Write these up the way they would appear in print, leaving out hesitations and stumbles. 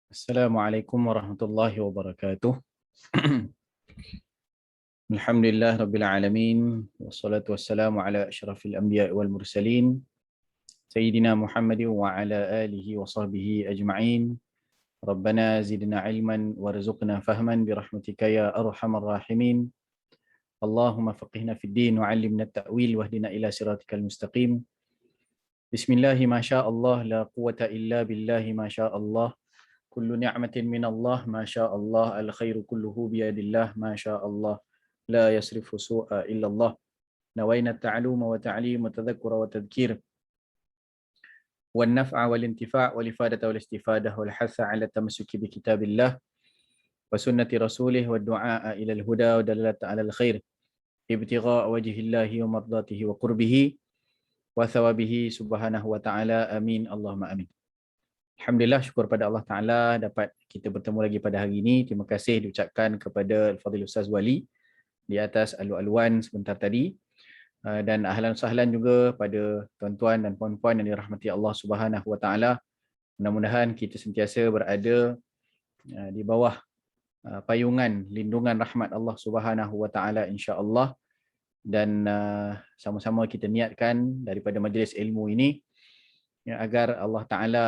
Assalamualaikum warahmatullahi wabarakatuh. Alhamdulillah rabbil alamin wassalatu wassalamu ala asyrafil anbiya'i wal mursalin sayyidina Muhammadin wa ala alihi wa sahbihi ajma'in. Rabbana zidna ilman warzuqna fahman birahmatika ya arhamar rahimin. Allahumma faqihna fid din wa 'allimna at-ta'wil wahdina ila siratikal mustaqim. Bismillahi ma syaa Allah la quwwata illa billahi ma syaa Allah. Kullu ni'matin min Allah ma syaa Allah, al khairu kulluhu bi yadillah ma syaa Allah, la yasrifu su'a illa Allah. Nawaina at-ta'luma wa ta'lim wa tadhakkura wa tadhkir wan naf'a wal intifa' wal ifadata wal istifadah wal hatha 'ala tamassuki bi kitabillah wa sunnati rasulih wa du'a ila al huda wa dalalata 'ala al khair ibtigha' wajhillahi wa mardatihi wa qurbihi wa thawabihi subhanahu wa ta'ala. Amin Allahumma amin. Alhamdulillah, syukur pada Allah Ta'ala dapat kita bertemu lagi pada hari ini. Terima kasih diucapkan kepada Al-Fadhil Ustaz Wali di atas alu-aluan sebentar tadi. Dan ahlan sahlan juga pada tuan-tuan dan puan-puan yang dirahmati Allah Subhanahu Wa Ta'ala. Mudah-mudahan kita sentiasa berada di bawah payungan lindungan rahmat Allah Subhanahu Wa Ta'ala insya-Allah. Dan sama-sama kita niatkan daripada majlis ilmu ini agar Allah Ta'ala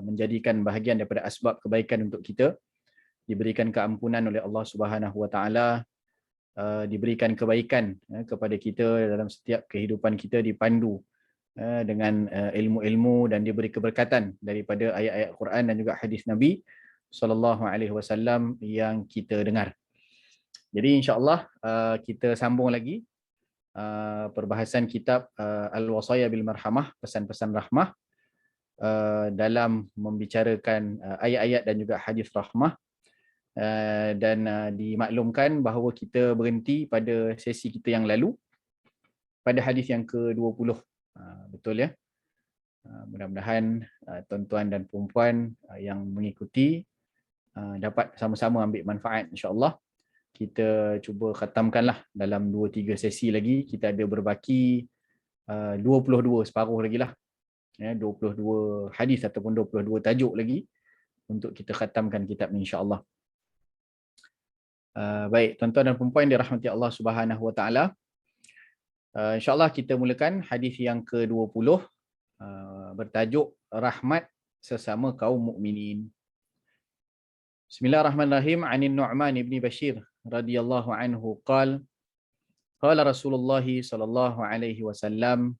menjadikan bahagian daripada asbab kebaikan untuk kita, diberikan keampunan oleh Allah Subhanahu Wa Ta'ala, diberikan kebaikan kepada kita dalam setiap kehidupan kita, dipandu dengan ilmu-ilmu dan diberi keberkatan daripada ayat-ayat Quran dan juga hadis Nabi sallallahu alaihi wasallam yang kita dengar. Jadi insya-Allah kita sambung lagi perbahasan kitab Al-Wasaya bil Marhamah, pesan-pesan rahmah, dalam membicarakan ayat-ayat dan juga hadis rahmah. Dan dimaklumkan bahawa kita berhenti pada sesi kita yang lalu pada hadis yang ke-20. Betul ya? Mudah-mudahan tuan-tuan dan puan-puan yang mengikuti dapat sama-sama ambil manfaat insya-Allah. Kita cuba khatamkanlah dalam 2-3 sesi lagi. Kita ada berbaki 22, separuh lagi lah. 22 hadis ataupun 22 tajuk lagi untuk kita khatamkan kitab ni insya-Allah. Baik, tuan-tuan dan puan-puan dirahmati Allah Subhanahu Wa Ta'ala. Insya-Allah kita mulakan hadis yang ke-20 bertajuk rahmat sesama kaum mukminin. Bismillahirrahmanirrahim. Anin Nu'man ibn Bashir radhiyallahu anhu qala qala Rasulullah sallallahu alaihi wasallam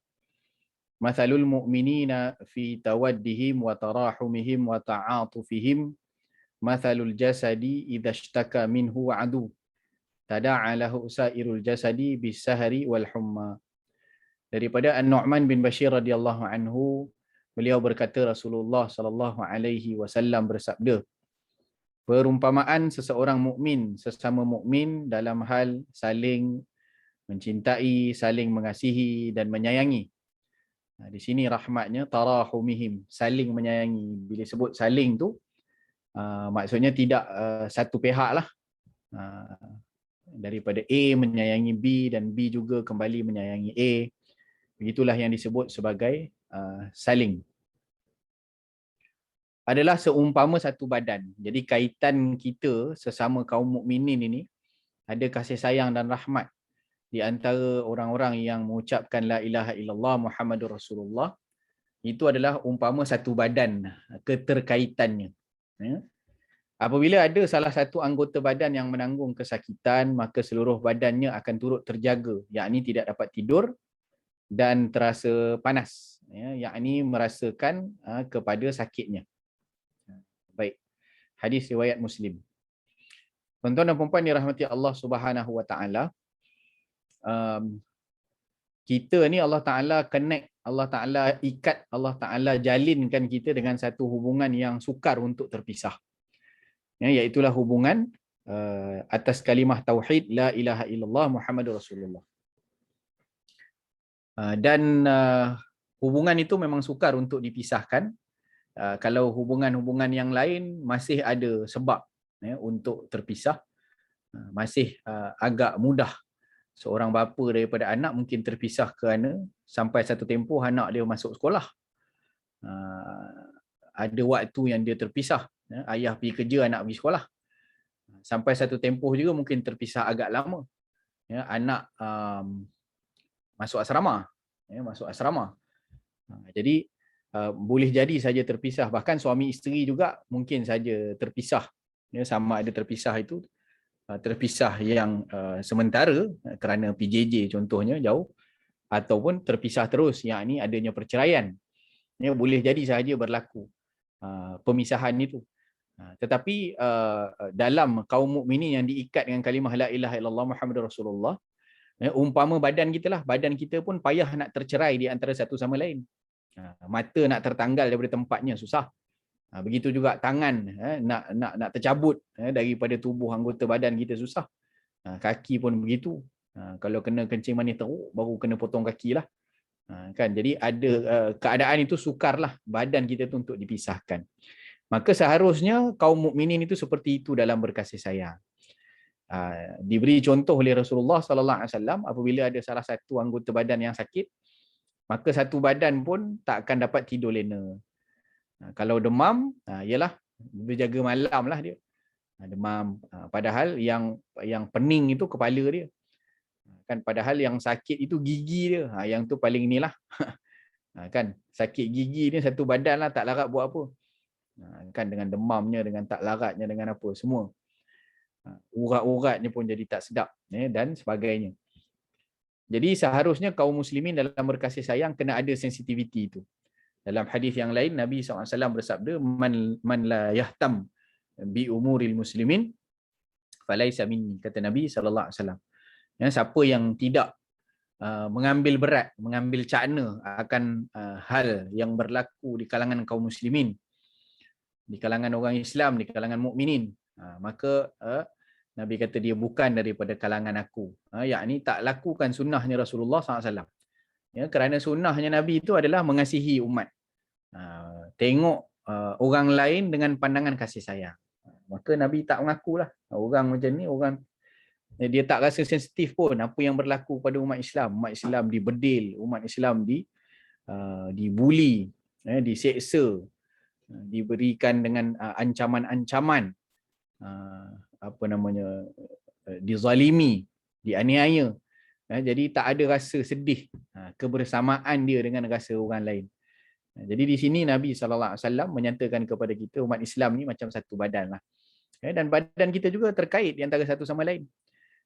mathalul mu'minina fi tawaddihim wa tarahumihim wa ta'atufihim mathalul jasadi idza ishtaka minhu 'adu tada'a lahu sairul jasadi bis-sahri wal humma. Daripada An-Nu'man bin Bashir radhiyallahu anhu, beliau berkata Rasulullah sallallahu alaihi wasallam bersabda, perumpamaan seseorang mukmin sesama mukmin dalam hal saling mencintai, saling mengasihi dan menyayangi. Di sini rahmatnya tarahumihim, saling menyayangi. Bila sebut saling tu maksudnya tidak satu pihak lah. Daripada A menyayangi B dan B juga kembali menyayangi A. Begitulah yang disebut sebagai saling. Adalah seumpama satu badan. Jadi kaitan kita sesama kaum mukminin ini ada kasih sayang dan rahmat di antara orang-orang yang mengucapkan la ilaha illallah Muhammadur Rasulullah. Itu adalah umpama satu badan, keterkaitannya. Apabila ada salah satu anggota badan yang menanggung kesakitan, maka seluruh badannya akan turut terjaga, yakni tidak dapat tidur dan terasa panas, yakni merasakan kepada sakitnya. Baik. Hadis riwayat Muslim. Tuan-tuan dan puan-puan dirahmati Allah Subhanahu Wa Ta'ala. Kita ni Allah Ta'ala connect, Allah Ta'ala ikat, Allah Ta'ala jalinkan kita dengan satu hubungan yang sukar untuk terpisah. Iaitulah hubungan atas kalimah tauhid la ilaha illallah Muhammadur Rasulullah. Dan hubungan itu memang sukar untuk dipisahkan. Kalau hubungan-hubungan yang lain masih ada sebab untuk terpisah. Masih agak mudah. Seorang bapa daripada anak mungkin terpisah kerana sampai satu tempoh anak dia masuk sekolah. Ada waktu yang dia terpisah Ayah pergi kerja, anak pergi sekolah. Sampai satu tempoh juga mungkin terpisah agak lama. Anak masuk asrama. Masuk asrama. Jadi boleh jadi saja terpisah. Bahkan suami isteri juga mungkin saja terpisah. Sama ada terpisah itu terpisah yang sementara kerana PJJ contohnya jauh, ataupun terpisah terus, yang ini adanya perceraian. Boleh jadi saja berlaku pemisahan itu. Tetapi dalam kaum mukminin yang diikat dengan kalimah la ilaha illallah Muhammadur Rasulullah, umpama badan kita lah, badan kita pun payah nak tercerai di antara satu sama lain. Mata nak tertanggal daripada tempatnya susah. Begitu juga tangan nak tercabut daripada tubuh anggota badan kita susah. Kaki pun begitu. Kalau kena kencing manis teruk baru kena potong kaki lah. Kan, jadi ada keadaan itu sukarlah badan kita tu untuk dipisahkan. Maka seharusnya kaum mukminin itu seperti itu dalam berkasih sayang. Diberi contoh oleh Rasulullah sallallahu alaihi wasallam, apabila ada salah satu anggota badan yang sakit, maka satu badan pun tak akan dapat tidur lena. Kalau demam, ialah berjaga malam lah dia. Demam, padahal yang pening itu kepala dia. Kan, padahal yang sakit itu gigi dia. Yang tu paling inilah. Kan, sakit gigi ni satu badan lah, tak larat buat apa. Kan, dengan demamnya, dengan tak laratnya, dengan apa semua. Urat-uratnya pun jadi tak sedap dan sebagainya. Jadi seharusnya kaum muslimin dalam berkasih sayang kena ada sensitiviti itu. Dalam hadis yang lain Nabi SAW bersabda, man la yahtam bi umuril muslimin falaisa minni, kata Nabi SAW. Siapa yang tidak mengambil berat, mengambil cakna akan hal yang berlaku di kalangan kaum muslimin, di kalangan orang Islam, di kalangan mukminin, maka Nabi kata dia bukan daripada kalangan aku. Yakni tak lakukan sunnahnya Rasulullah SAW. Kerana sunnahnya Nabi itu adalah mengasihi umat. Tengok orang lain dengan pandangan kasih sayang. Maka Nabi tak mengakulah. Orang macam ni, orang dia tak rasa sensitif pun apa yang berlaku pada umat Islam. Umat Islam dibedil, umat Islam dibuli, diseksa, diberikan dengan ancaman-ancaman, dizalimi, dianiaya. Jadi tak ada rasa sedih, kebersamaan dia dengan rasa orang lain. Jadi di sini Nabi SAW menyatakan kepada kita umat Islam ni macam satu badan lah. Dan badan kita juga terkait di antara satu sama lain.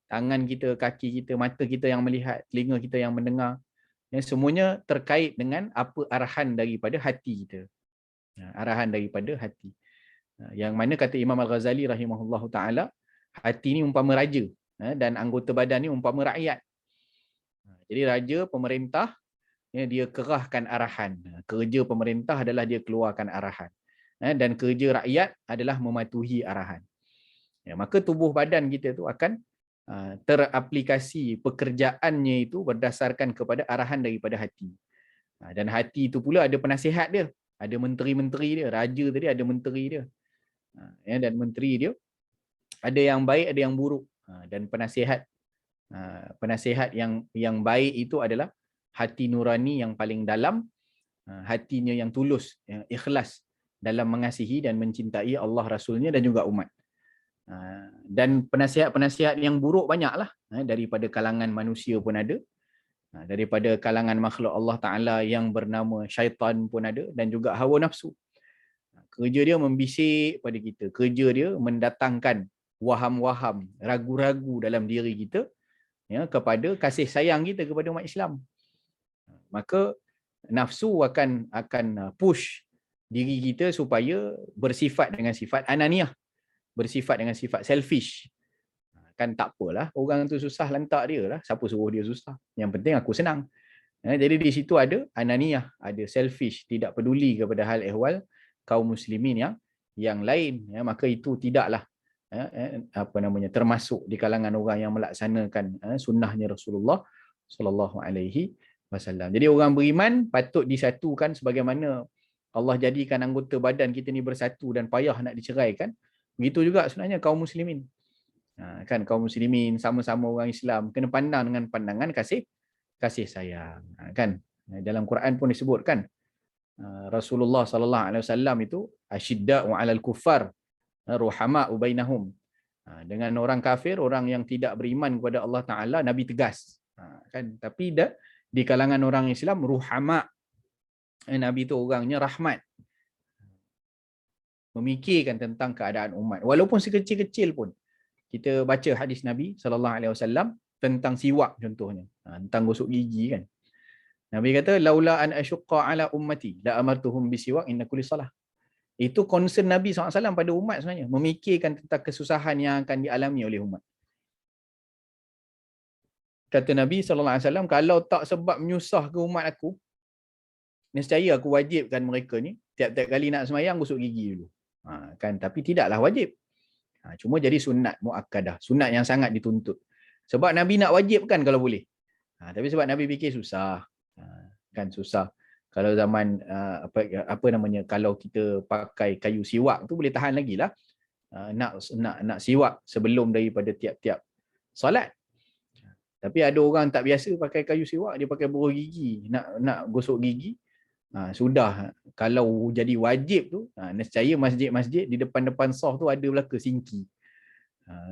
Tangan kita, kaki kita, mata kita yang melihat, telinga kita yang mendengar, semuanya terkait dengan apa arahan daripada hati kita. Arahan daripada hati. Yang mana kata Imam Al-Ghazali rahimahullahu ta'ala, hati ni umpama raja dan anggota badan ni umpama rakyat. Jadi raja, pemerintah, dia kerahkan arahan. Kerja pemerintah adalah dia keluarkan arahan. Dan kerja rakyat adalah mematuhi arahan. Maka tubuh badan kita tu akan teraplikasi pekerjaannya itu berdasarkan kepada arahan daripada hati. Dan hati itu pula ada penasihat dia. Ada menteri-menteri dia. Raja tadi ada menteri dia. Dan menteri dia ada yang baik, ada yang buruk. Dan penasihat yang baik itu adalah hati nurani yang paling dalam, hatinya yang tulus, yang ikhlas dalam mengasihi dan mencintai Allah Rasulnya dan juga umat. Dan penasihat-penasihat yang buruk banyaklah, daripada kalangan manusia pun ada, daripada kalangan makhluk Allah Ta'ala yang bernama syaitan pun ada, dan juga hawa nafsu. Kerja dia membisik pada kita, kerja dia mendatangkan waham-waham, ragu-ragu dalam diri kita kepada kasih sayang kita kepada umat Islam. Maka nafsu akan push diri kita supaya bersifat dengan sifat ananiah, bersifat dengan sifat selfish. Kan tak apalah, orang tu susah lantak dia lah, siapa suruh dia susah, yang penting aku senang. Jadi di situ ada ananiah, ada selfish, tidak peduli kepada hal ehwal kaum muslimin yang lain. Maka itu tidaklah termasuk di kalangan orang yang melaksanakan sunnahnya Rasulullah sallallahu alaihi wasallam. Jadi orang beriman patut disatukan sebagaimana Allah jadikan anggota badan kita ni bersatu dan payah nak diceraikan. Begitu juga sebenarnya kaum muslimin. Kan, kaum muslimin sama-sama orang Islam kena pandang dengan pandangan kasih sayang. Kan dalam Quran pun disebutkan Rasulullah sallallahu alaihi wasallam itu asyidda'u 'alal kuffar ruhama'u bainahum. Dengan orang kafir, orang yang tidak beriman kepada Allah Taala, Nabi tegas. Kan, tapi di kalangan orang Islam ruhama, Nabi itu orangnya rahmat, memikirkan tentang keadaan umat. Walaupun sekecil-kecil pun. Kita baca hadis Nabi sallallahu alaihi wasallam tentang siwak contohnya, tentang gosok gigi kan. Nabi kata laula an asyqa ala ummati la amartuhum bisiwak inna kulli salah. Itu concern Nabi SAW pada umat sebenarnya, memikirkan tentang kesusahan yang akan dialami oleh umat. Kata Nabi SAW, kalau tak sebab menyusah ke umat aku, nescaya aku wajibkan mereka ni tiap-tiap kali nak semayang gosok gigi dulu. Kan, tapi tidaklah wajib. Cuma jadi sunat muakkadah, sunat yang sangat dituntut. Sebab Nabi nak wajibkan kalau boleh. Tapi sebab Nabi fikir susah. Kan susah. Kalau zaman apa namanya, kalau kita pakai kayu siwak tu boleh tahan lagi lah. Nak siwak sebelum daripada tiap-tiap solat. Tapi ada orang tak biasa pakai kayu siwak, dia pakai buruh gigi, nak gosok gigi. Sudah, kalau jadi wajib tu, nescaya masjid-masjid di depan-depan saf tu ada belaka singki.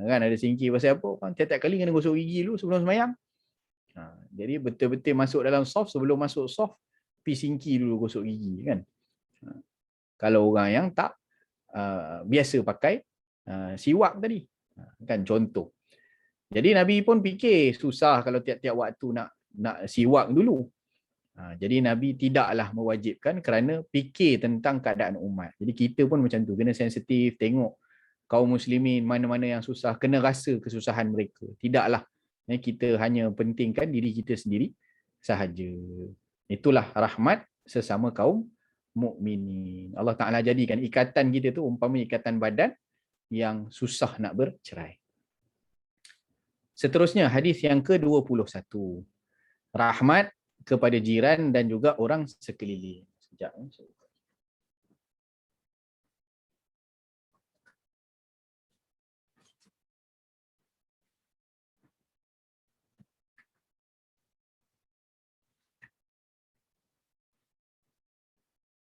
Kan ada singki pasal apa? Tiap-tiap kali kena gosok gigi dulu sebelum sembahyang. Jadi betul-betul masuk dalam saf, sebelum masuk saf pi singki dulu gosok gigi kan. Kalau orang yang tak biasa pakai siwak tadi, kan contoh. Jadi Nabi pun fikir susah kalau tiap-tiap waktu nak siwak dulu. Jadi Nabi tidaklah mewajibkan kerana fikir tentang keadaan umat. Jadi kita pun macam tu, kena sensitif, tengok kaum muslimin mana-mana yang susah, kena rasa kesusahan mereka. Tidaklah kita hanya pentingkan diri kita sendiri sahaja. Itulah rahmat sesama kaum mukminin. Allah Taala jadikan ikatan kita tu umpama ikatan badan yang susah nak bercerai. Seterusnya hadis yang ke-21. Rahmat kepada jiran dan juga orang sekeliling. Sekejap.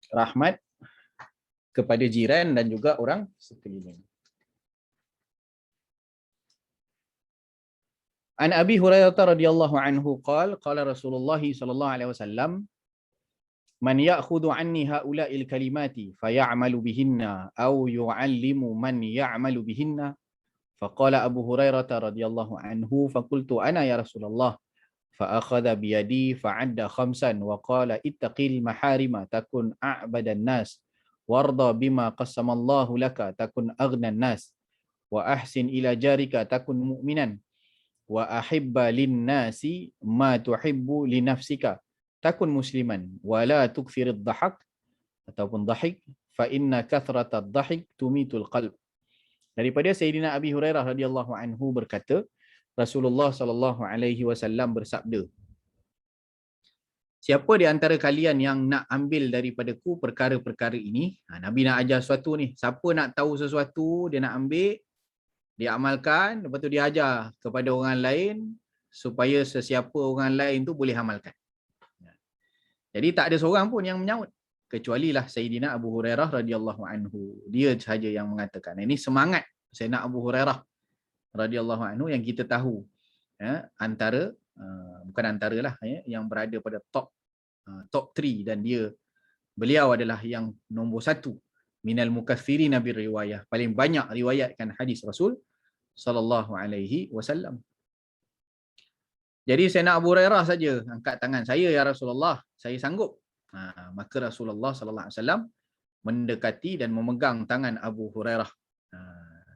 Rahmat kepada jiran dan juga orang sekeliling. An Abi Hurairah radhiyallahu anhu qala Rasulullah sallallahu alaihi wasallam man ya'khudhu anni haula'il kalimati fayamalu bihinna aw yu'allimu man ya'malu bihinna faqala Abu Hurairah radhiyallahu anhu faqultu ana ya Rasulullah fa'akhadha biyadi fa'adda khamsan wa qala ittaqil maharima takun a'badan nas warda bima qassamallahu laka takun aghnan nas wa ahsin ila jarika takun mu'minan wa ahibba linnasi ma tuhibbu li nafsika takun musliman wa la tukfirid dhahak ataupun dhahik fa inna kathratad dhahik tumitul qalb. Daripada Sayyidina Abi Hurairah radhiyallahu anhu berkata, Rasulullah sallallahu alaihi wasallam bersabda, siapa di antara kalian yang nak ambil daripadaku perkara-perkara ini, Nabi nak ajar sesuatu ni, siapa nak tahu sesuatu dia nak ambil, dia amalkan, lepas tu dia ajar kepada orang lain supaya sesiapa orang lain tu boleh amalkan. Jadi tak ada seorang pun yang menyaut kecuali lah Sayyidina Abu Hurairah radhiyallahu anhu. Dia sahaja yang mengatakan. Ini semangat Sayyidina Abu Hurairah radhiyallahu anhu yang kita tahu, antara bukan antara lah, yang berada pada top 3 dan beliau adalah yang nombor 1 minal mukaththirina bir riwayah, paling banyak riwayatkan hadis Rasul sallallahu alaihi wasallam. Jadi Sayyidina Abu Hurairah saja angkat tangan, saya ya Rasulullah, saya sanggup. Maka Rasulullah sallallahu alaihi wasallam mendekati dan memegang tangan Abu Hurairah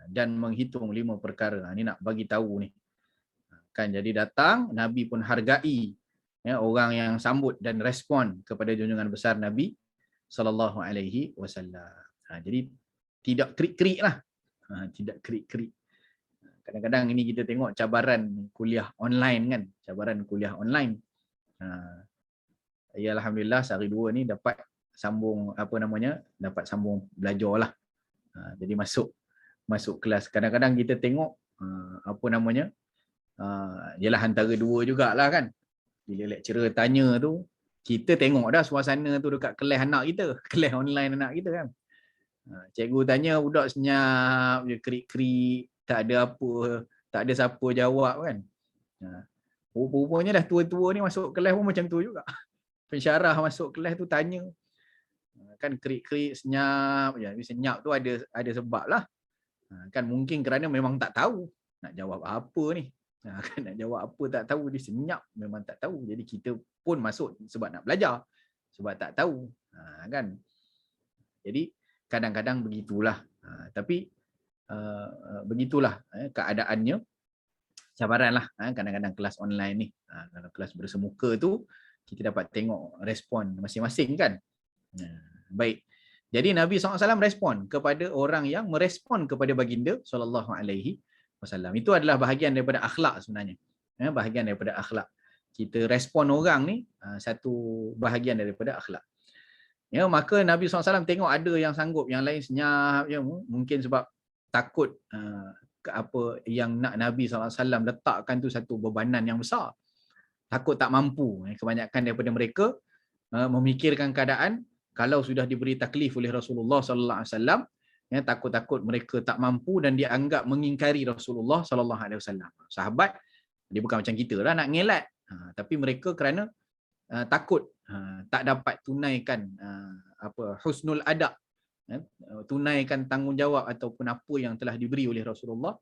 dan menghitung 5 perkara. Ini nak bagi tahu ni. Kan jadi datang Nabi pun hargai orang yang sambut dan respon kepada junjungan besar Nabi sallallahu alaihi wasallam. Jadi tidak krik-krik lah. Tidak krik-krik. Kadang-kadang ini kita tengok cabaran kuliah online kan. Cabaran kuliah online. Ya Alhamdulillah sehari 2 ni dapat sambung dapat sambung belajar lah. Jadi masuk kelas. Kadang-kadang kita tengok ialah antara 2 jugalah kan. Bila lecturer tanya tu, Kita tengok dah suasana tu dekat kelas anak kita, kelas online anak kita kan. Cikgu tanya budak senyap je, kerik-kerik, tak ada apa, tak ada siapa jawab kan. Rupanya dah tua-tua ni masuk kelas pun macam tu juga. Pensyarah masuk kelas tu tanya, kan kerik-kerik senyap je. Tapi senyap tu ada sebab lah. Kan mungkin kerana memang tak tahu nak jawab apa ni. Kan nak jawab apa tak tahu, dia senyap memang tak tahu. Jadi kita pun masuk sebab nak belajar, sebab tak tahu. Kan. Jadi kadang-kadang begitulah. Tapi begitulah keadaannya. Cabaranlah kadang-kadang kelas online ni. Kalau kelas bersemuka tu kita dapat tengok respon masing-masing kan. Baik. Jadi Nabi SAW respon kepada orang yang merespon kepada baginda SAW. Itu adalah bahagian daripada akhlak sebenarnya. Bahagian daripada akhlak. Kita respon orang ni satu bahagian daripada akhlak. Ya, maka Nabi SAW tengok ada yang sanggup, yang lain senyap, ya, mungkin sebab takut apa yang nak Nabi SAW letakkan tu satu bebanan yang besar. Takut tak mampu. Kebanyakan daripada mereka memikirkan keadaan kalau sudah diberi taklif oleh Rasulullah SAW, ya, takut-takut mereka tak mampu dan dianggap mengingkari Rasulullah SAW. Sahabat, dia bukan macam kita lah nak ngelat. Tapi mereka kerana takut tak dapat tunaikan husnul adab, tunaikan tanggungjawab ataupun apa yang telah diberi oleh Rasulullah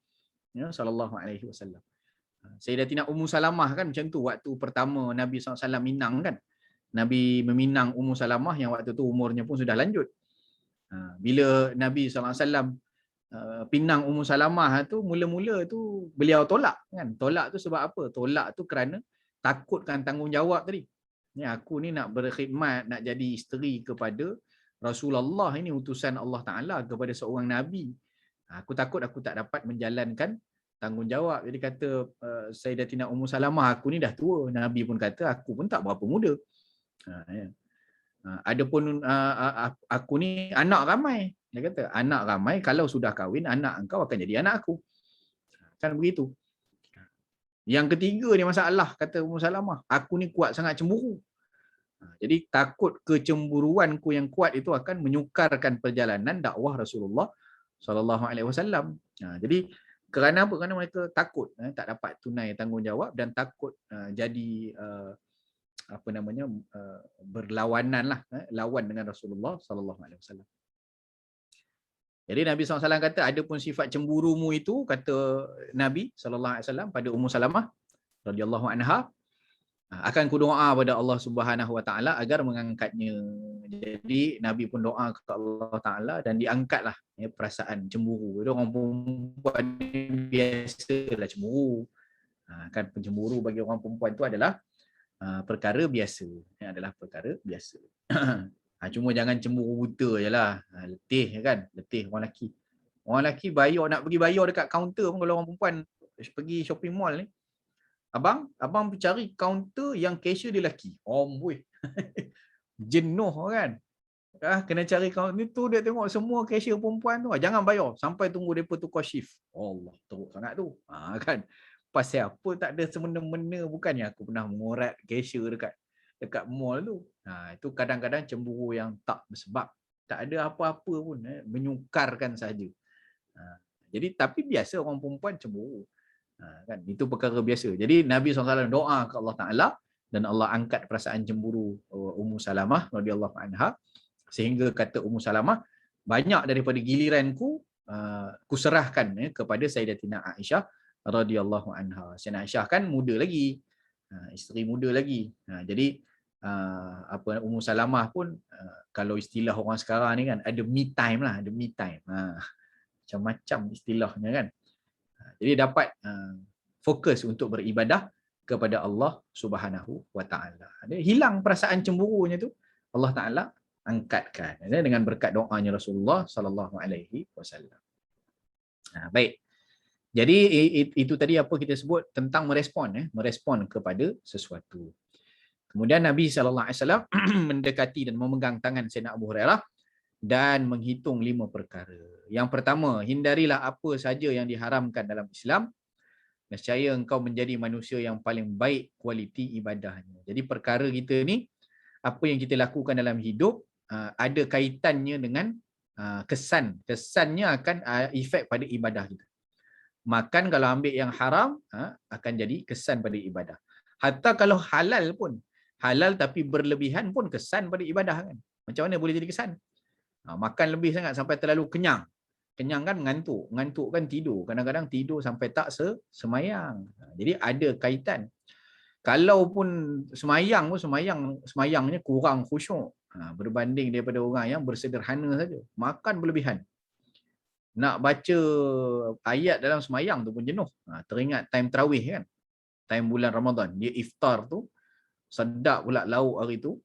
sallallahu alaihi wasallam. Sayyidatina Ummu Salamah kan macam tu waktu pertama Nabi SAW minang kan. Nabi meminang Ummu Salamah yang waktu tu umurnya pun sudah lanjut. Bila Nabi SAW pinang Ummu Salamah tu, mula-mula tu beliau tolak kan. Tolak tu sebab apa? Tolak tu kerana takutkan tanggungjawab tadi. Ni aku ni nak berkhidmat, nak jadi isteri kepada Rasulullah, ini utusan Allah Ta'ala kepada seorang Nabi. Aku takut aku tak dapat menjalankan tanggungjawab. Jadi kata Sayyidatina Ummu Salamah, aku ni dah tua. Nabi pun kata aku pun tak berapa muda. Adapun aku ni anak ramai. Dia kata anak ramai, kalau sudah kahwin anak engkau akan jadi anak aku. Kan begitu. Yang ketiga ni masalah, kata Ummu Salamah, aku ni kuat sangat cemburu. Jadi takut kecemburuanku yang kuat itu akan menyukarkan perjalanan dakwah Rasulullah sallallahu alaihi wasallam. Jadi kerana apa? Kerana mereka takut tak dapat tunai tanggungjawab dan takut jadi berlawanan lah, lawan dengan Rasulullah sallallahu alaihi wasallam. Jadi Nabi SAW kata, ada pun sifat cemburumu itu, kata Nabi SAW pada Ummu Salamah radhiyallahu anha, akan kudoa pada Allah Subhanahu Wa Taala agar mengangkatnya. Jadi Nabi pun doa kepada Allah Taala dan diangkatlah perasaan cemburu. Itu orang perempuan biasalah cemburu. Kan pencemburu bagi orang perempuan itu adalah perkara biasa. Adalah perkara biasa. Cuma jangan cemburu buta je lah. Letih kan? Letih orang lelaki. Orang lelaki bayar, nak pergi bayar dekat kaunter pun kalau orang perempuan pergi shopping mall ni. Abang cari kaunter yang cashier dia lelaki. Boy. Jenuh kan? Kena cari kaunter ni tu, dia tengok semua cashier perempuan tu. Jangan bayar sampai tunggu depa tukar shift. Allah, teruk sangat tu. Kan? Pasal apa tak ada semena-mena, bukannya aku pernah mengorat cashier dekat mall tu. Itu kadang-kadang cemburu yang tak bersebab. Tak ada apa-apa pun, menyukarkan saja. Jadi tapi biasa orang perempuan cemburu. Kan, itu perkara biasa. Jadi Nabi SAW doa ke Allah Ta'ala dan Allah angkat perasaan cemburu Ummu Salamah radhiyallahu anha, sehingga kata Ummu Salamah, banyak daripada giliranku kuserahkan kepada Sayyidatina Aisyah radhiyallahu anha. Sayyidatina Aisyah kan muda lagi, isteri muda lagi. Jadi Ummu Salamah pun kalau istilah orang sekarang ni kan, ada me time lah, ada me time. Macam-macam istilahnya kan. Jadi dapat fokus untuk beribadah kepada Allah Subhanahu Wa Taala. Hilang perasaan cemburunya tu, Allah Taala angkatkan dengan berkat doanya Rasulullah sallallahu alaihi wasallam. Baik. Jadi itu tadi apa kita sebut tentang merespon kepada sesuatu. Kemudian Nabi sallallahu alaihi wasallam mendekati dan memegang tangan Sayyidina Abu Hurairah dan menghitung 5 perkara. Yang pertama, hindarilah apa saja yang diharamkan dalam Islam. Nescaya engkau menjadi manusia yang paling baik kualiti ibadahnya. Jadi perkara kita ni apa yang kita lakukan dalam hidup ada kaitannya dengan kesan. Kesannya akan efek pada ibadah kita. Makan kalau ambil yang haram akan jadi kesan pada ibadah. Hatta kalau halal pun, halal tapi berlebihan pun kesan pada ibadah kan. Macam mana boleh jadi kesan? Makan lebih sangat sampai terlalu kenyang. Kenyang kan mengantuk, mengantuk kan tidur. Kadang-kadang tidur sampai tak semayang. Jadi ada kaitan. Kalau pun semayang pun semayangnya kurang khusyuk. Berbanding daripada orang yang bersederhana saja. Makan berlebihan. Nak baca ayat dalam semayang tu pun jenuh. Teringat time tarawih kan. Time bulan Ramadan. Dia iftar tu, sedap pula lauk hari tu.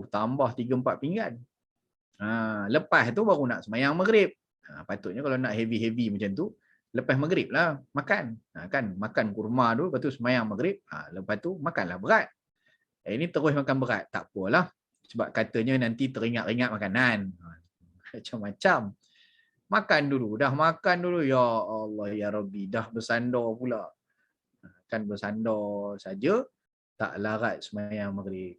Tambah 3-4 pinggan. Lepas tu baru nak semayang maghrib. Patutnya kalau nak heavy-heavy macam tu, lepas maghrib lah makan. Kan makan kurma dulu, lepas tu semayang maghrib. Lepas tu makanlah berat. Ini terus makan berat. Tak apalah. Sebab katanya nanti teringat-ingat makanan. Macam-macam. Makan dulu. Dah makan dulu. Ya Allah, ya Rabbi. Dah bersandar pula. Kan bersandar saja, tak larat semayang maghrib.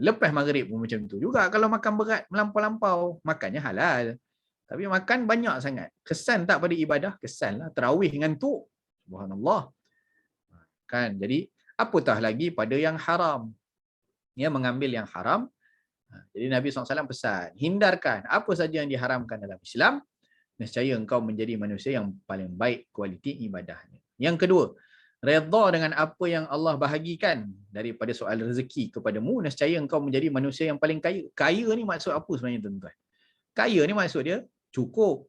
Lepas maghrib pun macam tu juga. Kalau makan berat melampau-lampau, makannya halal. Tapi makan banyak sangat. Kesan tak pada ibadah? Kesan lah. Tarawih ngantuk. Subhanallah. Kan? Jadi, apatah lagi pada yang haram. Ya, mengambil yang haram. Jadi Nabi SAW pesan, hindarkan apa saja yang diharamkan dalam Islam, nescaya engkau menjadi manusia yang paling baik kualiti ibadahnya. Yang kedua, redha dengan apa yang Allah bahagikan daripada soal rezeki kepadamu, nescaya engkau menjadi manusia yang paling kaya. Kaya ni maksud apa sebenarnya tuan-tuan? Kaya ni maksud dia cukup.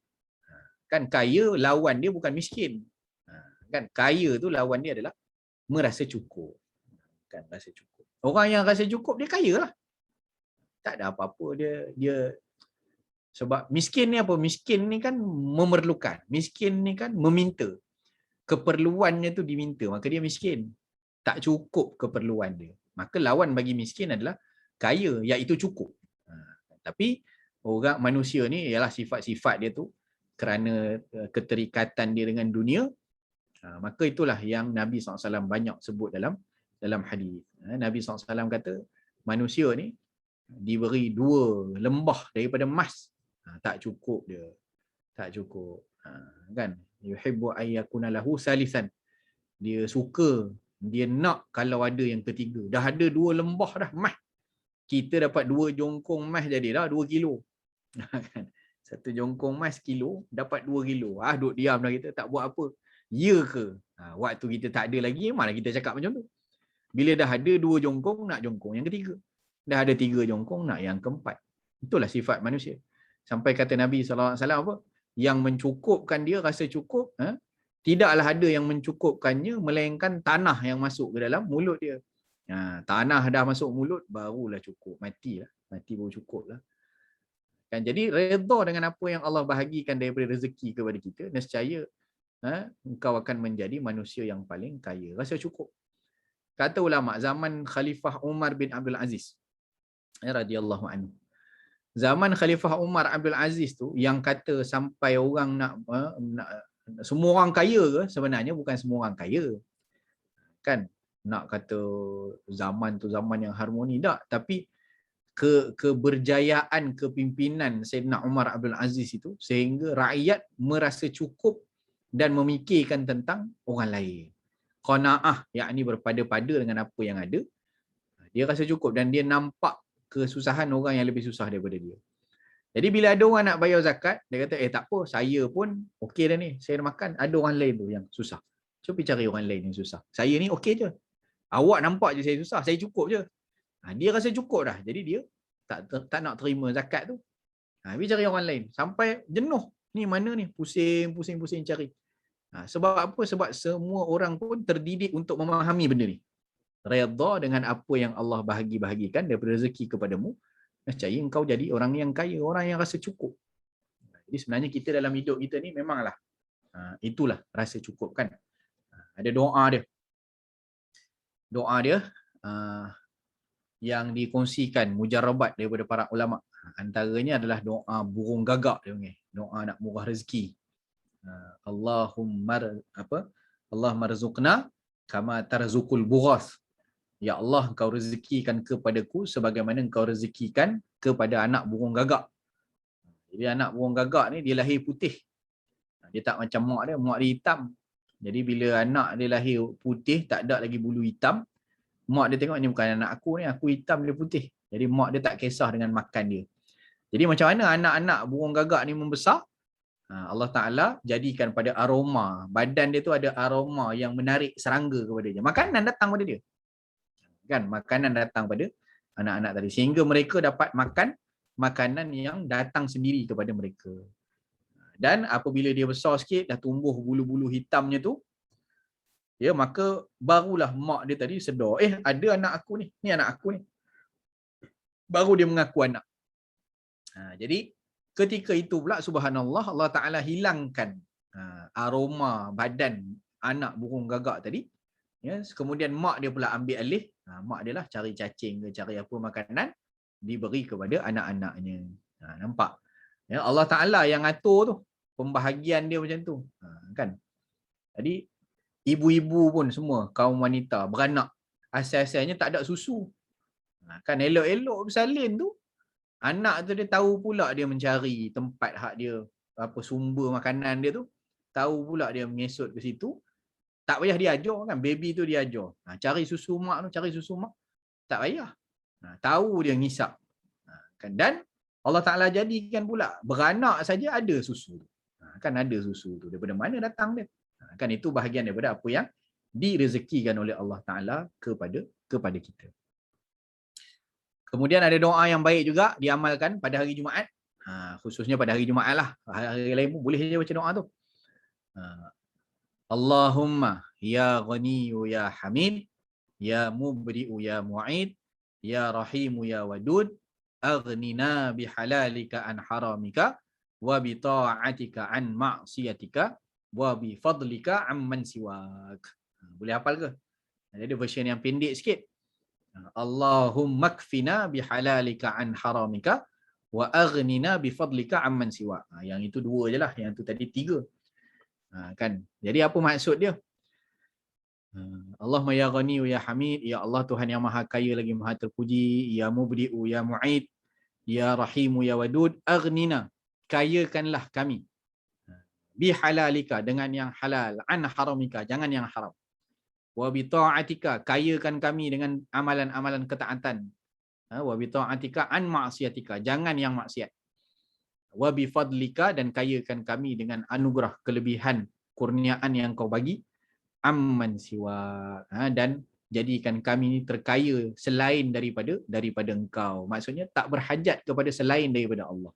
Kan kaya lawan dia bukan miskin. Kan kaya tu lawan dia adalah merasa cukup. Kan rasa cukup. Orang yang rasa cukup dia kaya lah. Tak ada apa-apa dia sebab miskin ni apa? Miskin ni kan memerlukan. Miskin ni kan meminta. Keperluannya tu diminta, maka dia miskin. Tak cukup keperluan dia. Maka lawan bagi miskin adalah kaya, iaitu cukup. Tapi orang manusia ni ialah sifat-sifat dia tu kerana keterikatan dia dengan dunia, maka itulah yang Nabi SAW banyak sebut dalam hadis. Nabi SAW kata manusia ni diberi 2 lembah daripada emas, tak cukup dia. Tak cukup. Kan? Yuhibbu ayyakuna lahu salisan. Dia suka, dia nak kalau ada yang ketiga. Dah ada 2 lembah dah emas. Kita dapat 2 jongkong emas jadilah 2 kilo. Satu jongkong emas kilo, dapat 2 kilo. Duduk diam dah kita, tak buat apa. Ya ke? Waktu kita tak ada lagi, mana kita cakap macam tu. Bila dah ada 2 jongkong, nak jongkong yang ketiga. Dah ada 3 jongkong, nak yang keempat. Itulah sifat manusia. Sampai kata Nabi SAW apa? Yang mencukupkan dia rasa cukup, tidaklah ada yang mencukupkannya melainkan tanah yang masuk ke dalam mulut dia. Tanah dah masuk mulut, barulah cukup. Matilah. Mati baru cukup lah. Kan? Jadi redha dengan apa yang Allah bahagikan daripada rezeki kepada kita, nescaya engkau akan menjadi manusia yang paling kaya. Rasa cukup. Kata ulama, zaman Khalifah Umar bin Abdul Aziz radhiyallahu anhu. Zaman Khalifah Umar Abdul Aziz tu, yang kata sampai orang nak semua orang kaya ke? Sebenarnya bukan semua orang kaya. Kan? Nak kata zaman tu zaman yang harmoni, tak. Tapi keberjayaan kepimpinan Sayyidina Umar Abdul Aziz itu, sehingga rakyat merasa cukup dan memikirkan tentang orang lain. Qanaah, yakni berpada-pada dengan apa yang ada. Dia rasa cukup dan dia nampak kesusahan orang yang lebih susah daripada dia. Jadi bila ada orang nak bayar zakat, dia kata, tak apa, saya pun okey dah ni, saya nak makan. Ada orang lain tu yang susah. Cuba cari orang lain yang susah. Saya ni okey je. Awak nampak je saya susah, saya cukup je. Dia rasa cukup dah. Jadi dia tak nak terima zakat tu. Dia cari orang lain. Sampai jenuh. Ni mana ni? Pusing cari. Sebab apa? Sebab semua orang pun terdidik untuk memahami benda ni. Redha dengan apa yang Allah bahagikan daripada rezeki kepadamu, nescaya engkau jadi orang yang kaya, orang yang rasa cukup. Jadi sebenarnya kita dalam hidup kita ni memanglah itulah rasa cukup kan. Ada doa dia. Doa dia yang dikongsikan mujarrabat daripada para ulama. Antaranya adalah doa burung gagak dia panggil. Doa nak murah rezeki. Allah marzuqna kama tarzuqul bughas. Ya Allah, engkau rezekikan kepadaku sebagaimana engkau rezekikan kepada anak burung gagak. Jadi anak burung gagak ni dia lahir putih. Dia tak macam mak dia hitam. Jadi bila anak dia lahir putih, tak ada lagi bulu hitam, mak dia tengok ni bukan anak aku ni, aku hitam dia putih. Jadi mak dia tak kisah dengan makan dia. Jadi macam mana anak-anak burung gagak ni membesar? Allah Ta'ala jadikan pada aroma. Badan dia tu ada aroma yang menarik serangga kepada dia. Makanan datang pada dia. Kan? Makanan datang pada anak-anak tadi. Sehingga mereka dapat makan makanan yang datang sendiri kepada mereka. Dan apabila dia besar sikit, dah tumbuh bulu-bulu hitamnya tu, ya, maka barulah mak dia tadi sedar, ada anak aku ni anak aku ni. Baru dia mengaku anak. Jadi ketika itu pula subhanallah Allah Ta'ala hilangkan aroma badan anak burung gagak tadi. Ya, kemudian mak dia pula ambil alih. Mak dia lah cari cacing ke cari apa makanan diberi kepada anak-anaknya. Nampak? Ya, Allah Ta'ala yang atur tu. Pembahagian dia macam tu. Kan? Jadi ibu-ibu pun semua kaum wanita beranak asal-asalnya tak ada susu. Kan elok-elok bersalin tu. Anak tu dia tahu pula dia mencari tempat hak dia, apa sumber makanan dia tu. Tahu pula dia mengesot ke situ. Tak payah dia ajar kan, baby tu dia ajar. Cari susu mak tu, cari susu mak. Tak payah. Tahu dia ngisap. Kan, dan Allah Ta'ala jadikan pula beranak saja ada susu. Kan ada susu tu. Daripada mana datang dia? Kan itu bahagian daripada apa yang direzekikan oleh Allah Ta'ala kepada kita. Kemudian ada doa yang baik juga diamalkan pada hari Jumaat. Khususnya pada hari Jumaat lah. Hari lain pun boleh je baca doa tu. Allahumma ya ghaniyu ya hamid, ya mubri'u ya mu'id, ya rahimu ya wadud, aghnina bihalalika an haramika, wa bi ta'atika an ma'siyatika, wa bi fadlika amman siwak. Boleh hafal ke? Ada version yang pendek sikit. Allahumma kfina bihalalika an haramika wa aghnina bifadlika amman siwa. Yang itu dua je lah, yang itu tadi tiga. Kan? Jadi apa maksud dia? Allahumma ya ghani ya hamid, ya Allah Tuhan yang maha kaya lagi maha terpuji, ya mubdi'u ya mu'id, ya rahimu ya wadud, aghnina, kayakanlah kami bihalalika, dengan yang halal, an haramika, jangan yang haram. Wa bi ta'atika, kayakan kami dengan amalan-amalan ketaatan. Wa bi ta'atika an ma'siyatika, jangan yang maksiat. Wa bi fadlika, dan kayakan kami dengan anugerah, kelebihan, kurniaan yang kau bagi, amman siwa, dan jadikan kami ni terkaya selain daripada engkau. Maksudnya tak berhajat kepada selain daripada Allah.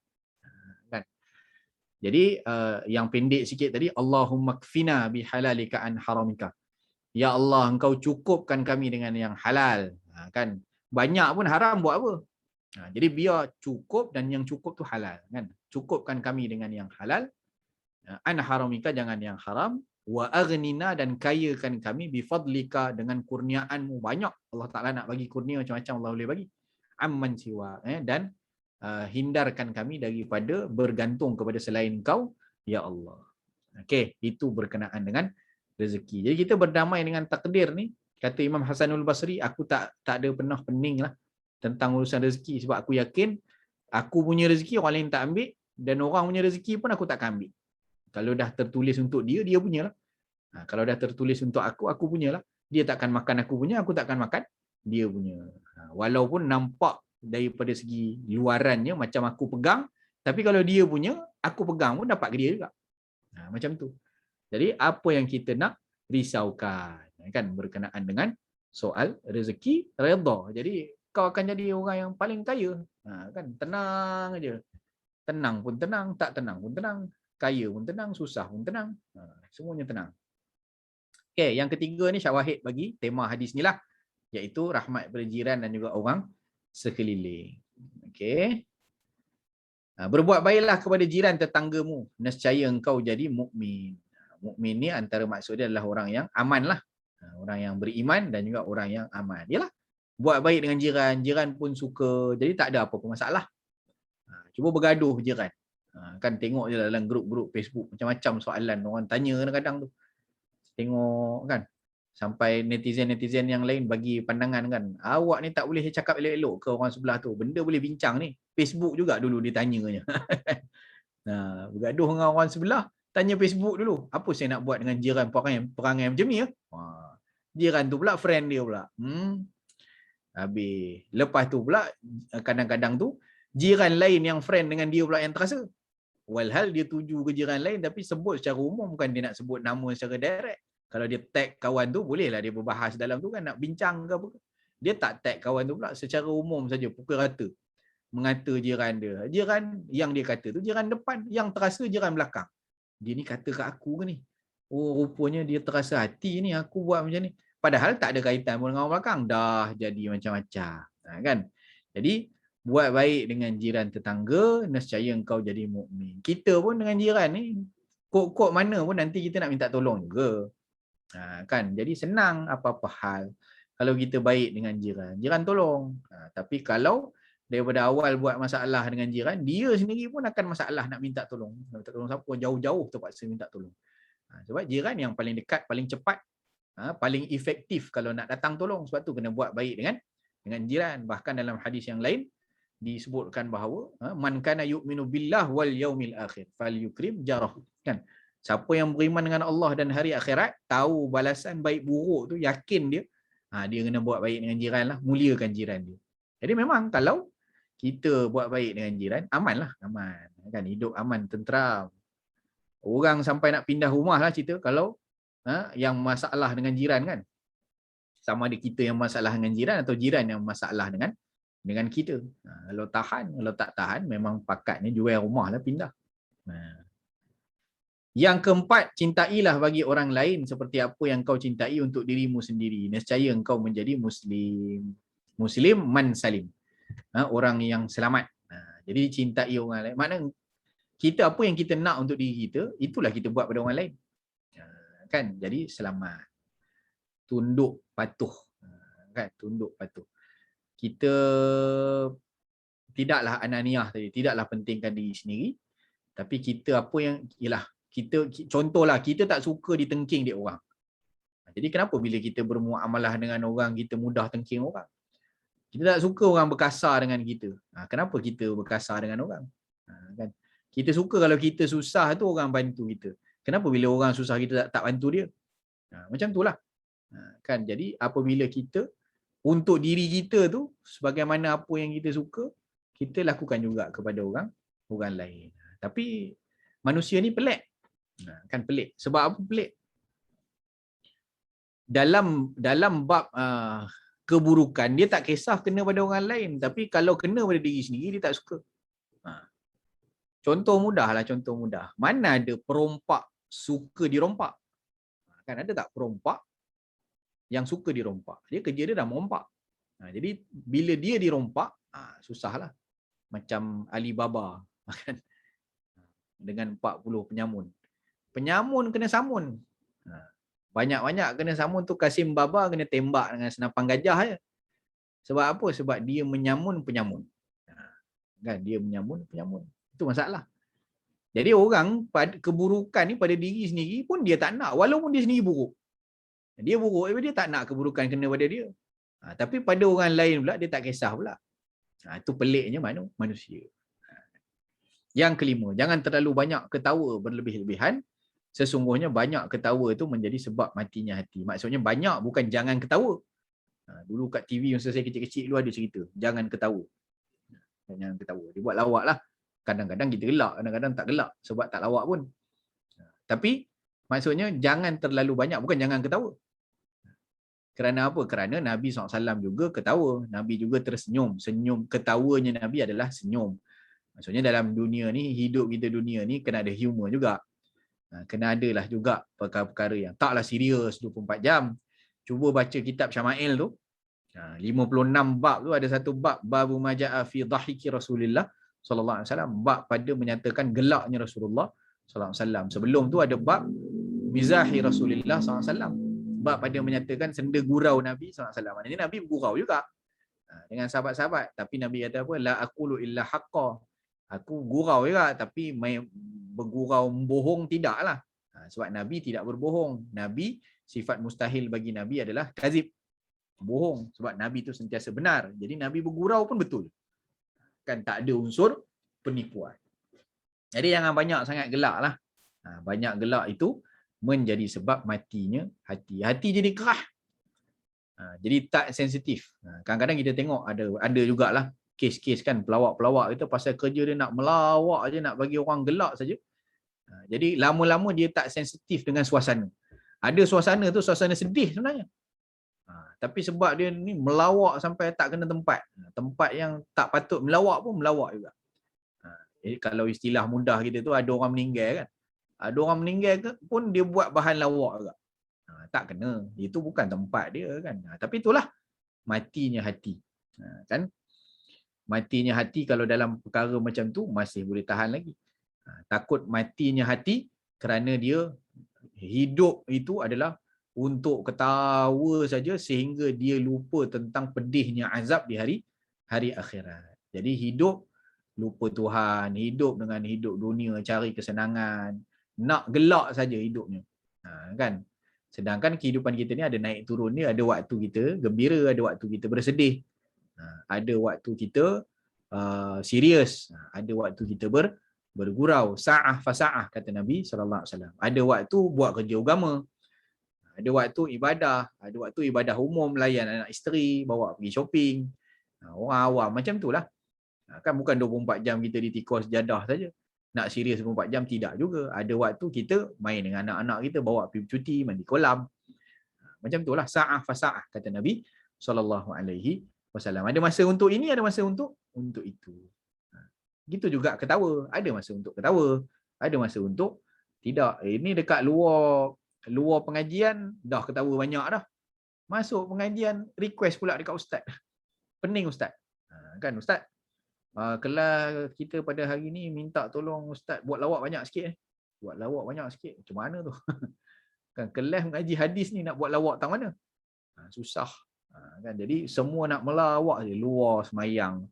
Kan? Jadi yang pendek sikit tadi, Allahumma kfina bihalalika an haramika. Ya Allah, engkau cukupkan kami dengan yang halal. Kan? Banyak pun haram buat apa? Jadi biar cukup, dan yang cukup tu halal. Kan? Cukupkan kami dengan yang halal. An haramika, jangan yang haram. Wa aghnina, dan kayakan kami bifadlika, dengan kurniaanmu. Banyak Allah Ta'ala nak bagi kurnia macam-macam Allah boleh bagi. Amman siwa. Dan hindarkan kami daripada bergantung kepada selain kau, ya Allah. Okey, itu berkenaan dengan rezeki. Jadi kita berdamai dengan takdir ni. Kata Imam Hasanul Basri, aku tak ada pernah pening lah tentang urusan rezeki, sebab aku yakin aku punya rezeki orang lain tak ambil, dan orang punya rezeki pun aku takkan ambil. Kalau dah tertulis untuk dia, dia punyalah. Kalau dah tertulis untuk aku punyalah. Dia takkan makan aku punya, aku takkan makan dia punya. Walaupun nampak daripada segi luarannya macam aku pegang, tapi kalau dia punya, aku pegang pun dapat ke dia juga. Macam tu. Jadi apa yang kita nak risaukan, kan, berkenaan dengan soal rezeki, redha. Jadi kau akan jadi orang yang paling kaya. Kan, tenang aja. Tenang pun tenang, tak tenang pun tenang. Kaya pun tenang, susah pun tenang. Semuanya tenang. Okey, yang ketiga ni syawahid bagi tema hadis ni lah, iaitu rahmat kepada jiran dan juga orang sekeliling. Okey. Berbuat baiklah kepada jiran tetanggamu, nescaya engkau jadi mukmin. Mukmin ni antara maksud dia adalah orang yang aman lah. Orang yang beriman dan juga orang yang aman. Yalah, buat baik dengan jiran, jiran pun suka. Jadi tak ada apa-apa masalah. Cuba bergaduh jiran. Kan tengok je dalam grup-grup Facebook, macam-macam soalan orang tanya kadang-kadang tu. Tengok kan. Sampai netizen-netizen yang lain bagi pandangan kan, awak ni tak boleh cakap elok-elok ke orang sebelah tu, benda boleh bincang ni. Facebook juga dulu dia tanyanya. Nah, bergaduh dengan orang sebelah, tanya Facebook dulu, apa saya nak buat dengan jiran perangai macam ni ya? Jiran tu pula friend dia pula. Habis. Lepas tu pula kadang-kadang tu jiran lain yang friend dengan dia pula yang terasa. Walhal dia tuju ke jiran lain tapi sebut secara umum, bukan dia nak sebut nama secara direct. Kalau dia tag kawan tu, bolehlah dia berbahas dalam tu kan, nak bincang ke apa. Dia tak tag kawan tu pula, secara umum saja, pukul rata. Mengata jiran dia. Jiran yang dia kata tu, jiran depan. Yang terasa jiran belakang. Dia ni kata kat aku ke ni? Oh, rupanya dia terasa hati ni, aku buat macam ni. Padahal tak ada kaitan pun dengan orang belakang. Dah jadi macam-macam. Kan? Jadi, buat baik dengan jiran tetangga, nescaya engkau jadi mukmin. Kita pun dengan jiran ni, kok mana pun nanti kita nak minta tolong juga. Kan? Jadi senang apa-apa hal. Kalau kita baik dengan jiran, jiran tolong. Tapi kalau daripada awal buat masalah dengan jiran, dia sendiri pun akan masalah nak minta tolong. Nak minta tolong siapa? Jauh-jauh terpaksa minta tolong. Sebab jiran yang paling dekat, paling cepat, paling efektif kalau nak datang tolong. Sebab tu kena buat baik dengan jiran. Bahkan dalam hadis yang lain disebutkan bahawa man kana yu'minu billah wal yaumil akhir falyukrim jarah. Kan? Siapa yang beriman dengan Allah dan hari akhirat, tahu balasan baik buruk tu, yakin dia, dia kena buat baik dengan jiran lah, muliakan jiran dia. Jadi memang kalau kita buat baik dengan jiran, aman lah, aman. Kan? Hidup aman, tenteram. Orang sampai nak pindah rumah lah cerita kalau yang masalah dengan jiran kan. Sama ada kita yang masalah dengan jiran atau jiran yang masalah dengan kita. Kalau tahan, kalau tak tahan, memang pakatnya jual rumah lah, pindah. Yang keempat, cintailah bagi orang lain seperti apa yang kau cintai untuk dirimu sendiri. Nescaya engkau menjadi Muslim. Muslim man salim. Orang yang selamat. Jadi cintai orang lain. Maknanya kita apa yang kita nak untuk diri kita, itulah kita buat pada orang lain. Kan? Jadi selamat. Tunduk patuh. Kan? Tunduk patuh. Kita tidaklah ananiah tadi, tidaklah pentingkan diri sendiri, tapi kita apa yang ialah kita, contohlah kita tak suka ditengking dia orang. Jadi kenapa bila kita bermuamalah dengan orang kita mudah tengking orang? Kita tak suka orang berkasar dengan kita. Kenapa kita berkasar dengan orang? Kan? Kita suka kalau kita susah tu orang bantu kita. Kenapa bila orang susah kita tak bantu dia? Macam itulah. Kan? Jadi apabila kita untuk diri kita tu, sebagaimana apa yang kita suka, kita lakukan juga kepada orang lain. Tapi manusia ni pelik. Kan pelik. Sebab apa pelik? Dalam bab keburukan, dia tak kisah kena pada orang lain. Tapi kalau kena pada diri sendiri, dia tak suka. Contoh mudah lah, contoh mudah. Mana ada perompak suka dirompak? Kan ada tak perompak yang suka dirompak? Dia kerja dia dah merompak. Jadi bila dia dirompak, susahlah. Macam Alibaba kan? Dengan 40 penyamun. Penyamun kena samun. Banyak-banyak kena samun tu, Kasim Baba kena tembak dengan senapan gajah je. Sebab apa? Sebab dia menyamun penyamun. Kan? Dia menyamun penyamun. Itu masalah. Jadi orang keburukan ni pada diri sendiri pun dia tak nak, walaupun dia sendiri buruk. Dia buruk, dia tak nak keburukan kena pada dia. Tapi pada orang lain pula dia tak kisah pula. Itu peliknya manusia. Yang kelima, jangan terlalu banyak ketawa berlebih-lebihan. Sesungguhnya banyak ketawa itu menjadi sebab matinya hati. Maksudnya banyak bukan jangan ketawa. Dulu kat TV masa saya kecil-kecil dulu ada cerita, jangan ketawa. Jangan ketawa. Dia buat lawak lah. Kadang-kadang kita gelak, kadang-kadang tak gelak sebab tak lawak pun. Tapi maksudnya jangan terlalu banyak, bukan jangan ketawa. Kerana apa? Kerana Nabi SAW juga ketawa. Nabi juga tersenyum. Senyum, ketawanya Nabi adalah senyum. Maksudnya dalam dunia ni, hidup kita dunia ni kena ada humor juga. Kena adalah juga perkara-perkara yang taklah serius 24 jam. Cuba baca kitab Syama'il tu. 56 bab tu, ada satu bab, babu maja'a fi dhahiki Rasulullah sallallahu alaihi wasallam, bab pada menyatakan gelaknya Rasulullah sallallahu alaihi wasallam. Sebelum tu ada bab mizahi Rasulullah sallallahu alaihi wasallam, bab pada menyatakan senda gurau Nabi sallallahu alaihi wasallam. Ini Nabi bergurau juga dengan sahabat-sahabat, tapi Nabi kata apa? La aqulu illa haqqa. Aku gurau juga, tapi bergurau membohong tidaklah. Sebab Nabi tidak berbohong. Nabi sifat mustahil bagi Nabi adalah kazib, bohong, sebab Nabi itu sentiasa benar. Jadi Nabi bergurau pun betul. Kan tak ada unsur penipuan. Jadi jangan banyak sangat gelak lah. Banyak gelak itu menjadi sebab matinya hati. Hati jadi kerah. Jadi tak sensitif. Kadang-kadang kita tengok ada jugalah kes-kes kan pelawak-pelawak itu pasal kerja dia nak melawak aja, nak bagi orang gelak saja. Jadi lama-lama dia tak sensitif dengan suasana. Ada suasana tu suasana sedih sebenarnya. Tapi sebab dia ni melawak sampai tak kena tempat. Tempat yang tak patut melawak pun melawak juga. Jadi kalau istilah mudah kita tu ada orang meninggal kan. Ada orang meninggal pun dia buat bahan lawak juga. Tak kena. Itu bukan tempat dia kan. Tapi itulah matinya hati. Kan? Matinya hati kalau dalam perkara macam tu masih boleh tahan lagi. Takut matinya hati kerana dia hidup itu adalah untuk ketawa saja sehingga dia lupa tentang pedihnya azab di hari akhirat. Jadi hidup lupa Tuhan, hidup dengan hidup dunia, cari kesenangan, nak gelak saja hidupnya. Kan? Sedangkan kehidupan kita ni ada naik turun dia, ada waktu kita gembira, ada waktu kita bersedih. Ada waktu kita serius, ada waktu kita bergurau, sa'ah fasa'ah kata Nabi sallallahu alaihi wasallam. Ada waktu buat kerja agama. Ada waktu ibadah, ada waktu ibadah umum, layan anak isteri, bawa pergi shopping. Orang awam macam itulah. Kan bukan 24 jam kita ditikos jadah saja. Nak serius 24 jam tidak juga. Ada waktu kita main dengan anak-anak kita, bawa pergi cuti, mandi kolam. Macam itulah sa'ah fasa'ah kata Nabi sallallahu alaihi wasallam. Ada masa untuk ini, ada masa untuk itu. Gitu juga ketawa, ada masa untuk ketawa, ada masa untuk tidak. Ini dekat luar pengajian dah ketawa banyak dah. Masuk pengajian request pula dekat ustaz. Pening ustaz. Kan ustaz, kelas kita pada hari ni minta tolong ustaz buat lawak banyak sikit. Buat lawak banyak sikit. Macam mana tu? Kan kelas mengaji hadis ni nak buat lawak tang mana? Susah. Kan jadi semua nak melawak je luar semayang.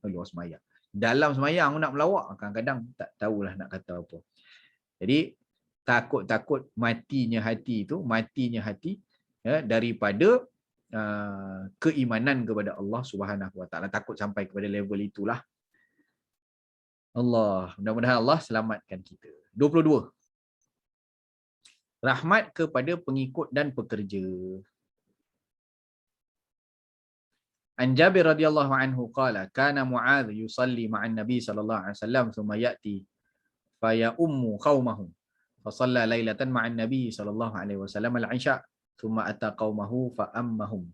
Dalam semayang nak melawak, kadang-kadang tak tahulah nak kata apa. Jadi takut matinya hati ya, daripada keimanan kepada Allah Subhanahu Wa Taala. Takut sampai kepada level itulah. Allah, mudah-mudahan Allah selamatkan kita. 22. Rahmat kepada pengikut dan pekerja. An Jabir radhiyallahu anhu qala kana Mu'adz yusalli ma'an Nabi sallallahu alaihi wasallam thumma ya'ti fa ya'ummu qaumahu fa shalla lailatan ma'an Nabi sallallahu alaihi wasallam al-'isha thumma ata qaumahu fa ammahum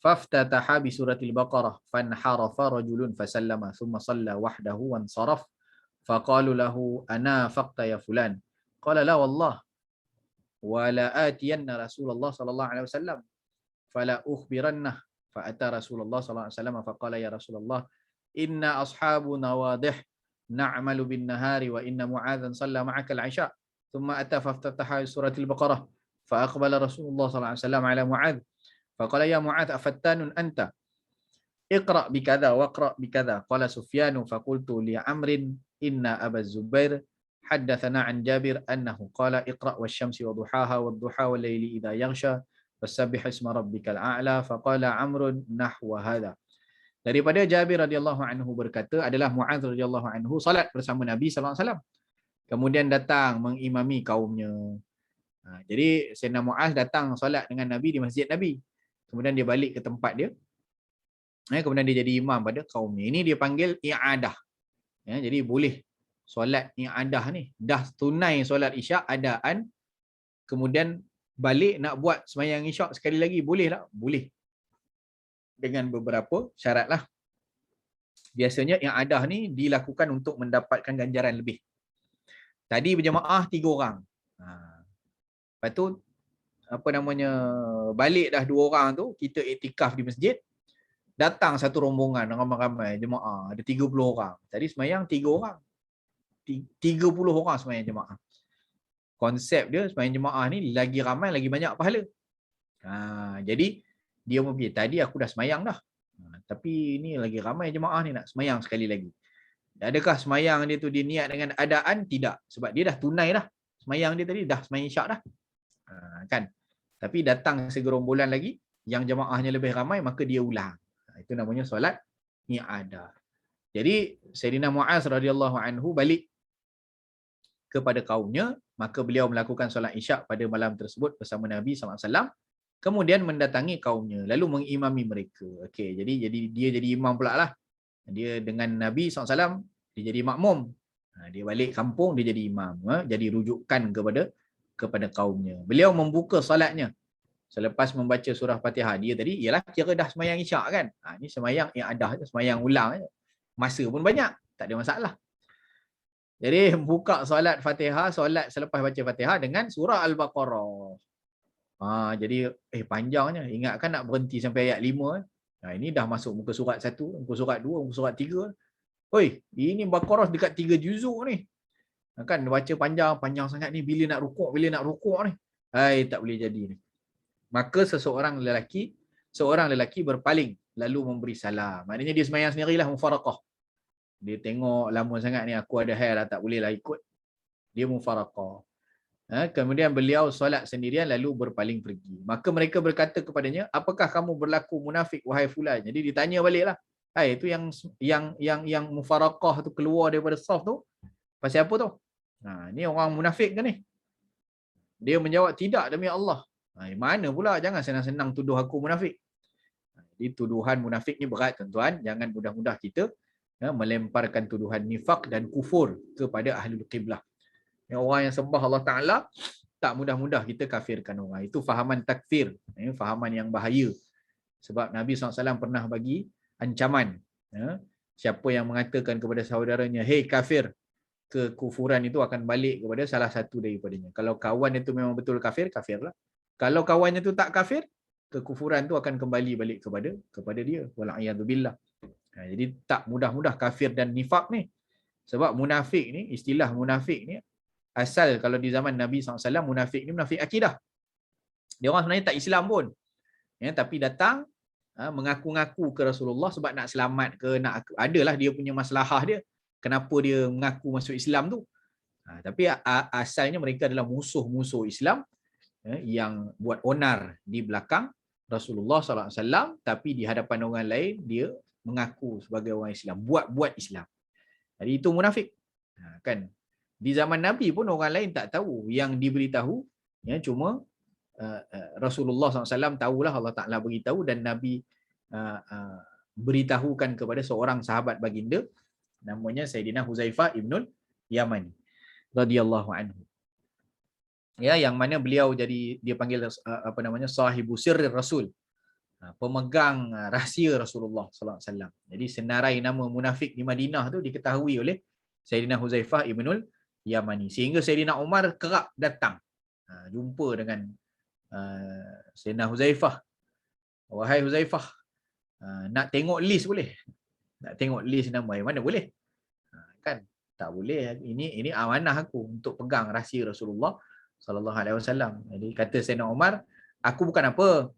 faftataha bi suratil baqarah fanharafa rajulun fasallama thumma shalla wahdahu wansaraf faqalu lahu ana faqta ya fulan qala la wallah wa la atiyanna Rasulullah sallallahu alaihi wasallam fala ukhbiranna فأتى رسول الله صلى الله عليه وسلم فقال يا رسول الله إن أصحابنا واضح نعمل بالنهار وإن معاذا صلى معك العشاء ثم أتى فافتتح سورة البقرة فأقبل رسول الله صلى الله عليه وسلم على معاذ فقال يا معاذ أفتان أنت اقرأ بكذا واقرأ بكذا قال سفيان فقلت لعمر إن أبا الزبير حدثنا عن جابر أنه قال اقرأ والشمس وضحاها والضحى والليل إذا يغشى fasabbih isma rabbikal a'la faqala amrun nahwa hadha. Daripada Jabir radhiyallahu anhu berkata adalah Mu'adz radhiyallahu anhu salat bersama Nabi sallallahu alaihi wasallam. Kemudian datang mengimami kaumnya. Jadi Sayyidina Mu'adz datang solat dengan Nabi di masjid Nabi. Kemudian dia balik ke tempat dia. Kemudian dia jadi imam pada kaumnya. Ini dia panggil i'adah. Jadi boleh solat i'adah ni. Dah tunai solat isyak adaan, kemudian balik nak buat sembahyang isyak sekali lagi, boleh tak? Boleh. Dengan beberapa syarat lah. Biasanya yang ada ni dilakukan untuk mendapatkan ganjaran lebih. Tadi berjemaah 3 orang. Lepas tu, balik dah 2 orang tu, kita iktikaf di masjid, datang satu rombongan ramai-ramai jemaah, ada 30 orang. Tadi sembahyang 3 orang. 30 orang sembahyang jemaah. Konsep dia sembahyang jemaah ni lagi ramai lagi banyak pahala. Jadi dia mungkin tadi aku dah sembahyang dah. Tapi ni lagi ramai jemaah ni nak sembahyang sekali lagi. Adakah sembahyang dia tu dia niat dengan adaan? Tidak. Sebab dia dah tunai dah. Sembahyang dia tadi dah sembahyang isyak dah. Kan? Tapi datang segerombolan lagi yang jemaahnya lebih ramai, maka dia ulang. Itu namanya solat i'adah. Jadi Sayyidina Muaz radhiyallahu anhu balik kepada kaumnya, maka beliau melakukan solat isyak pada malam tersebut bersama Nabi SAW, kemudian mendatangi kaumnya lalu mengimami mereka. Okey, jadi dia jadi imam pula lah. Dia dengan Nabi SAW, dia jadi makmum. Dia balik kampung, dia jadi imam. Jadi rujukan kepada kaumnya. Beliau membuka solatnya selepas membaca surah Fatihah. Dia tadi ialah kira dah semayang isyak kan. Ni semayang i'adah je, semayang ulang je. Masa pun banyak, tak ada masalah. Jadi buka solat Fatihah, solat selepas baca Fatihah dengan surah Al-Baqarah. Jadi panjangnya. Ingatkan nak berhenti sampai ayat 5. Ini dah masuk muka surat 1, muka surat 2, muka surat 3. Oi, ini Baqarah dekat 3 juzuk ni. Kan baca panjang sangat ni, bila nak rukuk ni. Tak boleh jadi ni. Maka seorang lelaki berpaling lalu memberi salam. Maknanya dia sembahyang sendirilah, mufaraqah. Dia tengok lama sangat ni aku ada hair dah, tak bolehlah ikut. Dia mufaraqah. Kemudian beliau solat sendirian lalu berpaling pergi. Maka mereka berkata kepadanya, apakah kamu berlaku munafik wahai fulan? Jadi ditanya baliklah. Itu yang mufaraqah tu keluar daripada saf tu, pasal apa tu? Ni orang munafik ke ni? Dia menjawab, tidak demi Allah. Mana pula, jangan senang-senang tuduh aku munafik. Jadi tuduhan munafik ni berat tuan-tuan. Jangan mudah-mudah kita melemparkan tuduhan nifaq dan kufur kepada ahlul qiblah. Orang yang sembah Allah Ta'ala, tak mudah-mudah kita kafirkan orang. Itu fahaman takfir. Fahaman yang bahaya. Sebab Nabi SAW pernah bagi ancaman. Siapa yang mengatakan kepada saudaranya, hei kafir, kekufuran itu akan balik kepada salah satu daripadanya. Kalau kawan itu memang betul kafir, kafirlah. Kalau kawannya itu tak kafir, kekufuran itu akan kembali balik kepada dia. Wala'iyadzubillah. Jadi tak mudah-mudah kafir dan nifaq ni. Sebab munafik ni, istilah munafik ni, asal kalau di zaman Nabi SAW, munafik ni munafik akidah. Dia orang sebenarnya tak Islam pun. Tapi datang mengaku-ngaku ke Rasulullah sebab nak selamat ke, adalah dia punya maslahah dia. Kenapa dia mengaku masuk Islam tu. Tapi asalnya mereka adalah musuh-musuh Islam yang buat onar di belakang Rasulullah SAW, tapi di hadapan orang lain dia mengaku sebagai orang Islam, buat Islam. Jadi itu munafik. Kan? Di zaman Nabi pun orang lain tak tahu. Yang diberitahu cuma Rasulullah SAW tahulah, Allah Ta'ala beritahu, dan Nabi beritahukan kepada seorang sahabat baginda namanya Sayyidina Huzaifah ibnul Yaman radhiyallahu anhu. Yang mana beliau jadi, dia panggil sahibu sirri Rasul, pemegang rahsia Rasulullah sallallahu alaihi wasallam. Jadi senarai nama munafik di Madinah tu diketahui oleh Sayyidina Huzaifah ibnul Yamani, sehingga Sayyidina Umar kerap datang jumpa dengan Sayyidina Huzaifah. Wahai Huzaifah, nak tengok list boleh? Nak tengok list nama mana boleh? Kan tak boleh. Ini amanah aku untuk pegang rahsia Rasulullah sallallahu alaihi wasallam. Jadi kata Sayyidina Umar, aku bukan apa,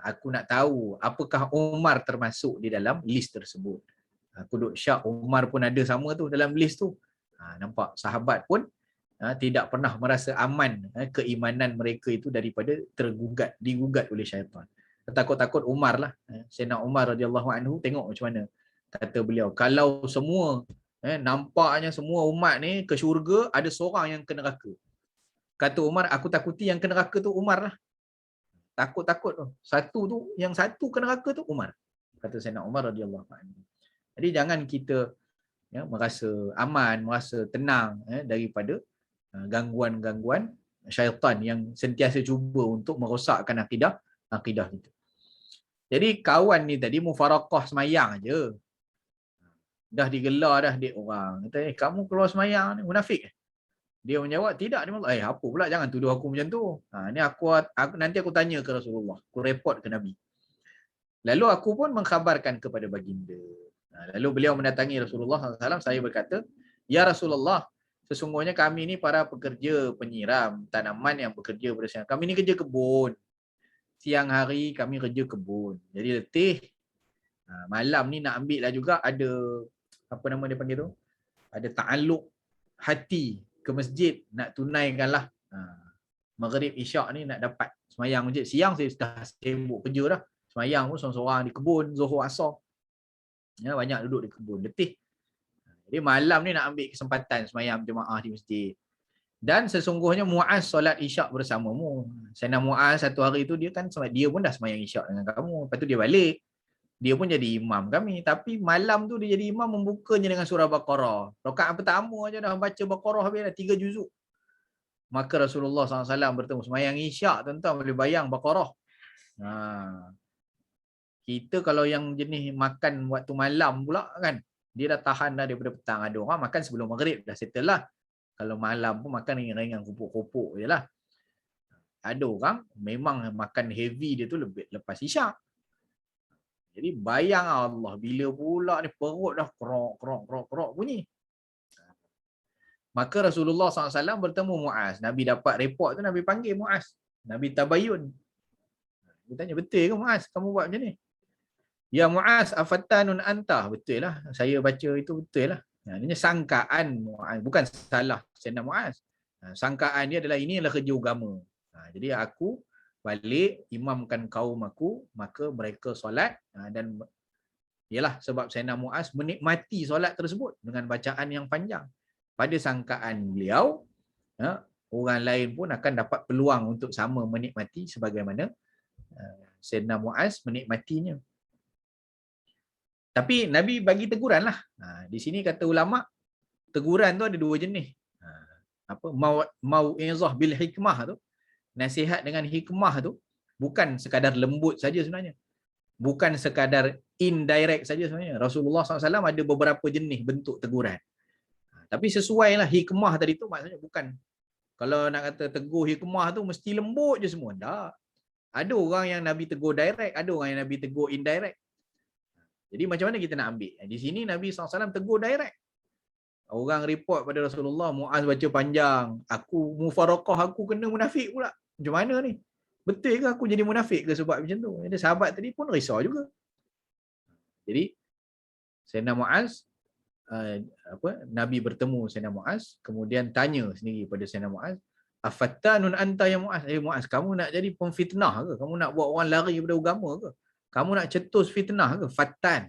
aku nak tahu apakah Umar termasuk di dalam list tersebut. Aku duk syak Umar pun ada sama tu dalam list tu. Nampak sahabat pun tidak pernah merasa aman keimanan mereka itu daripada digugat oleh syaitan. Takut-takut Umar lah. Sayyidina Umar radhiyallahu anhu, tengok macam mana kata beliau, kalau semua nampaknya semua umat ni ke syurga, ada seorang yang ke neraka. Kata Umar, aku takuti yang ke neraka tu Umar lah. Takut-takut tu. Yang satu ke neraka tu Umar. Kata Sayyidina Umar radhiyallahu anhu. Jadi jangan kita merasa aman, merasa tenang daripada gangguan-gangguan syaitan yang sentiasa cuba untuk merosakkan akidah kita. Jadi kawan ni tadi mufaraqah semayang aje. Dah digelar dah dek orang. Kata, kamu keluar semayang ni munafik. Dia menjawab, tidak. Dia bilang, apa pula, jangan tuduh aku macam tu. Ni aku nanti aku tanya ke Rasulullah. Aku report ke Nabi. Lalu aku pun mengkhabarkan kepada baginda. Lalu beliau mendatangi Rasulullah SAW. Saya berkata, ya Rasulullah, sesungguhnya kami ni para pekerja penyiram tanaman yang bekerja pada siang. Kami ni kerja kebun. Siang hari kami kerja kebun. Jadi letih. Malam ni nak ambil lah juga ada, apa nama dia panggil tu? Ada ta'alluq hati ke masjid, nak tunaikanlah Maghrib Isyak ni nak dapat semayang masjid. Siang saya dah sibuk kerja dah. Semayang pun seorang-seorang di kebun, Zuhur Asar. Ya, banyak duduk di kebun, letih. Jadi malam ni nak ambil kesempatan semayang jemaah di masjid. Dan sesungguhnya Muaz solat Isyak bersamamu. Sayyidina Muaz satu hari tu dia kan dia pun dah semayang Isyak dengan kamu. Lepas tu dia balik. Dia pun jadi imam kami. Tapi malam tu dia jadi imam membukanya dengan surah Baqarah. Rakaat pertama aja dah baca Baqarah habis dah 3 juzuk. Maka Rasulullah SAW bertemu semayang Isyak, tuan-tuan boleh bayang Baqarah. Ha. Kita kalau yang jenis makan waktu malam pula kan, dia dah tahan dah daripada petang. Ada orang makan sebelum maghrib dah settle lah. Kalau malam pun makan ringan-ringan, kopok-kopok je lah. Ada orang memang makan heavy dia tu lebih lepas Isyak. Jadi bayang Allah, bila pula ni perut dah kerok bunyi. Maka Rasulullah SAW bertemu Muaz. Nabi dapat report tu, Nabi panggil Muaz. Nabi tabayun. Dia tanya, betul ke Muaz kamu buat macam ni? Ya Muaz, afattanun anta. Betul lah, saya baca itu betul lah. Ini sangkaan Muaz, bukan salah Sayyidina Muaz. Sangkaan dia adalah ini adalah kerja agama. Jadi aku balik imamkan kaum aku, maka mereka solat dan ialah sebab Sayyidina Muaz menikmati solat tersebut dengan bacaan yang panjang. Pada sangkaan beliau, orang lain pun akan dapat peluang untuk sama menikmati sebagaimana Sayyidina Muaz menikmatinya. Tapi Nabi bagi teguran lah. Di sini kata ulama, teguran tu ada 2 jenis. Mau'izah bil hikmah tu, nasihat dengan hikmah tu, bukan sekadar lembut saja sebenarnya. Bukan sekadar indirect saja sebenarnya. Rasulullah SAW ada beberapa jenis bentuk teguran. Tapi sesuailah hikmah tadi tu, maksudnya bukan kalau nak kata tegur hikmah tu mesti lembut je semua. Tak. Ada orang yang Nabi tegur direct, ada orang yang Nabi tegur indirect. Jadi macam mana kita nak ambil? Di sini Nabi SAW tegur direct. Orang report pada Rasulullah, Muaz baca panjang, aku mufaraqah, aku kena munafik pula. Macam mana ni? Betul ke aku jadi munafik ke sebab macam tu? Ada sahabat tadi pun risau juga. Jadi Sayyidina Muaz, Nabi bertemu Sayyidina Muaz, kemudian tanya sendiri pada Sayyidina Muaz, afattanun anta ya Muaz? Muaz, kamu nak jadi pemfitnah ke? Kamu nak buat orang lari daripada agama ke? Kamu nak cetus fitnah ke? Fattan.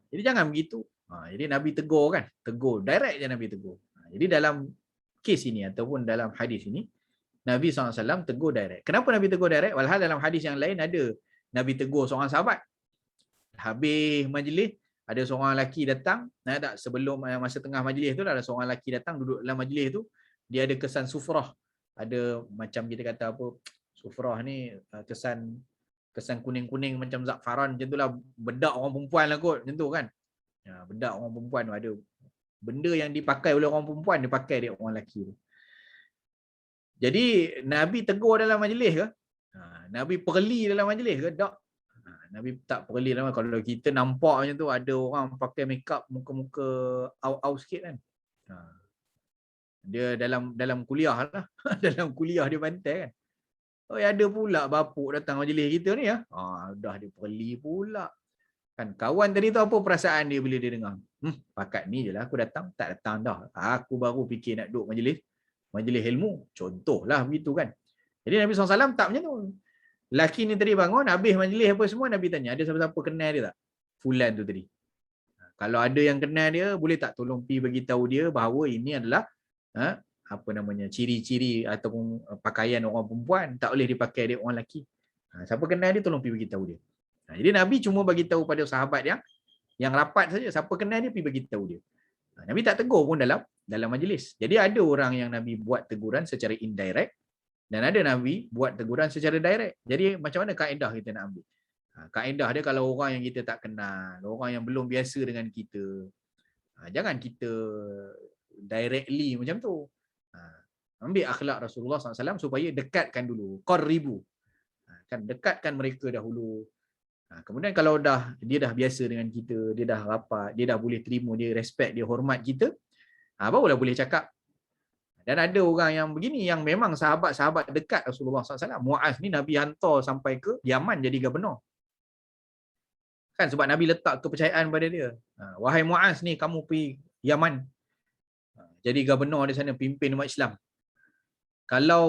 Jadi jangan begitu. Jadi Nabi tegur kan? Tegur. Direct je Nabi tegur. Jadi dalam kes ini ataupun dalam hadis ini, Nabi SAW tegur direct. Kenapa Nabi tegur direct? Walhal dalam hadis yang lain ada Nabi tegur seorang sahabat. Habis majlis, ada seorang lelaki datang. Tak, sebelum masa tengah majlis tu ada seorang lelaki datang duduk dalam majlis tu. Dia ada kesan sufrah. Ada macam kita kata apa, sufrah ni kesan kuning-kuning macam za'faran macam tu lah, bedak orang perempuan lah kot, macam tu kan. Bedak orang perempuan tu ada benda yang dipakai oleh orang perempuan, dia pakai dia orang lelaki tu. Jadi Nabi tegur dalam majlis ke? Nabi perli dalam majlis ke? Tak. Nabi tak perli dalam. Kalau kita nampak macam tu ada orang pakai makeup muka-muka au sikit kan. Dia dalam kuliah lah. Dalam kuliah dia bantai kan. Oh, ada pula bapuk datang majlis kita ni ya. Dah dia perli pula. Kan kawan tadi tu apa perasaan dia bila dia dengar? Pakat ni je lah aku datang. Tak datang dah. Aku baru fikir nak duduk majlis ilmu. Contohlah begitu kan. Jadi Nabi SAW tak macam tu. Lelaki ni tadi bangun, habis majlis apa semua, Nabi tanya, ada siapa-siapa kenal dia tak? Fulan tu tadi. Kalau ada yang kenal dia, boleh tak tolong pergi bagi tahu dia bahawa ini adalah ciri-ciri ataupun pakaian orang perempuan, tak boleh dipakai dia orang lelaki. Siapa kenal dia tolong pergi bagi tahu dia. Jadi Nabi cuma bagi tahu pada sahabat yang rapat saja, siapa kenal dia pergi bagi tahu dia. Nabi tak tegur pun dalam majlis. Jadi ada orang yang Nabi buat teguran secara indirect dan ada Nabi buat teguran secara direct. Jadi macam mana kaedah kita nak ambil? Kaedah dia kalau orang yang kita tak kenal, orang yang belum biasa dengan kita, jangan kita directly macam tu. Ambil akhlak Rasulullah SAW supaya dekatkan dulu. Qarribu. Kan dekatkan mereka dahulu. Kemudian kalau dia dah biasa dengan kita, dia dah rapat, dia dah boleh terima, dia respect, dia hormat kita, barulah boleh cakap. Dan ada orang yang begini yang memang sahabat-sahabat dekat Rasulullah SAW. Muaz ni Nabi hantar sampai ke Yaman jadi gubernur. Kan sebab Nabi letak kepercayaan pada dia. Wahai Muaz ni, kamu pergi Yaman. Jadi gubernur di sana, pimpin umat Islam. Kalau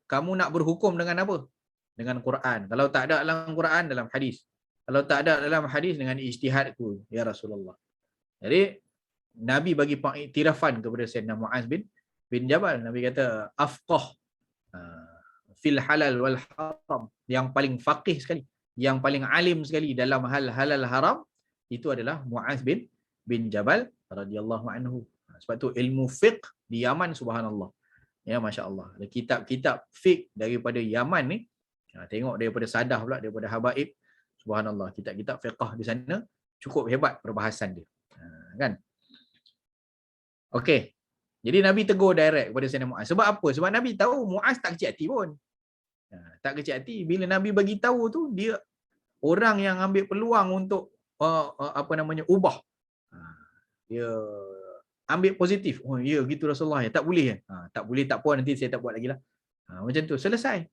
kamu nak berhukum dengan apa? Dengan Quran. Kalau tak ada dalam Quran, dalam hadis. Kalau tak ada dalam hadis, dengan ijtihadku, ya Rasulullah. Jadi Nabi bagi pengiktirafan kepada Sayyidina Muaz bin Jabal. Nabi kata afqah fil halal wal haram, yang paling faqih sekali, yang paling alim sekali dalam hal halal haram itu adalah Muaz bin Jabal radhiyallahu anhu. Sebab tu ilmu fiqh di Yaman, subhanallah. Ya, masya-Allah. Ada kitab-kitab fiqh daripada Yaman ni. Tengok daripada Sadah pula, daripada Habaib. Subhanallah, kitab-kitab fiqh di sana cukup hebat perbahasan dia. Kan? Okey. Jadi Nabi tegur direct kepada Sayyidina Muaz. Sebab apa? Sebab Nabi tahu Muaz tak kecil hati pun. Tak kecil hati. Bila Nabi bagi tahu tu, dia orang yang ambil peluang untuk ubah. Dia ambil positif. Oh ya, gitu Rasulullah ya. Tak boleh ya. Tak boleh, tak apa, nanti saya tak buat lagi lah. Macam tu, selesai.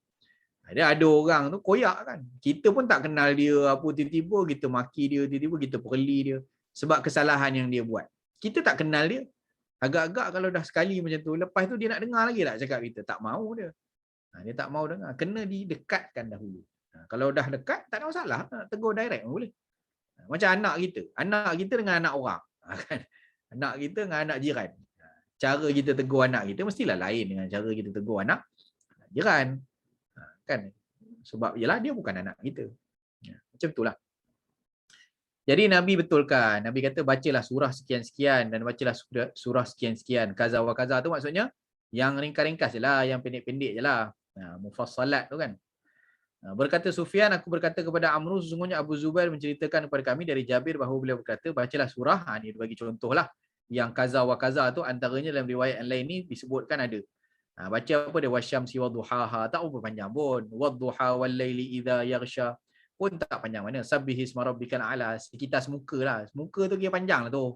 Ada orang tu koyak kan. Kita pun tak kenal dia apa, tiba-tiba kita maki dia, tiba-tiba kita perli dia sebab kesalahan yang dia buat. Kita tak kenal dia. Agak-agak kalau dah sekali macam tu, lepas tu dia nak dengar lagi tak cakap kita? Tak mau dia. Dia tak mau dengar. Kena didekatkan dahulu. Kalau dah dekat, tak ada masalah. Tegur direct pun boleh. Macam anak kita. Anak kita dengan anak orang. Kan? Anak kita dengan anak jiran. Cara kita tegur anak kita mestilah lain dengan cara kita tegur anak jiran. Kan? Sebab yalah dia bukan anak kita. Macam itulah. Jadi Nabi betulkan. Nabi kata bacalah surah sekian-sekian dan bacalah surah sekian-sekian. Kaza wa kaza tu maksudnya yang ringkas-ringkas je lah, yang pendek-pendek je lah. Mufassalat tu kan. Berkata Sufyan, aku berkata kepada Amru, sesungguhnya Abu Zubair menceritakan kepada kami dari Jabir bahawa beliau berkata, bacalah surah. Ni bagi contoh lah. Yang kaza wa kaza tu antaranya dalam riwayat yang lain ni disebutkan ada. Baca apa dia? Wasyamsi wadduhaha. Tak apa panjang pun. Wadduha wal laili idza yaghsha. Pun tak panjang mana. Sabbihisma rabbikal a'la. Sekitar semuka lah. Semuka tu kira panjang lah tu.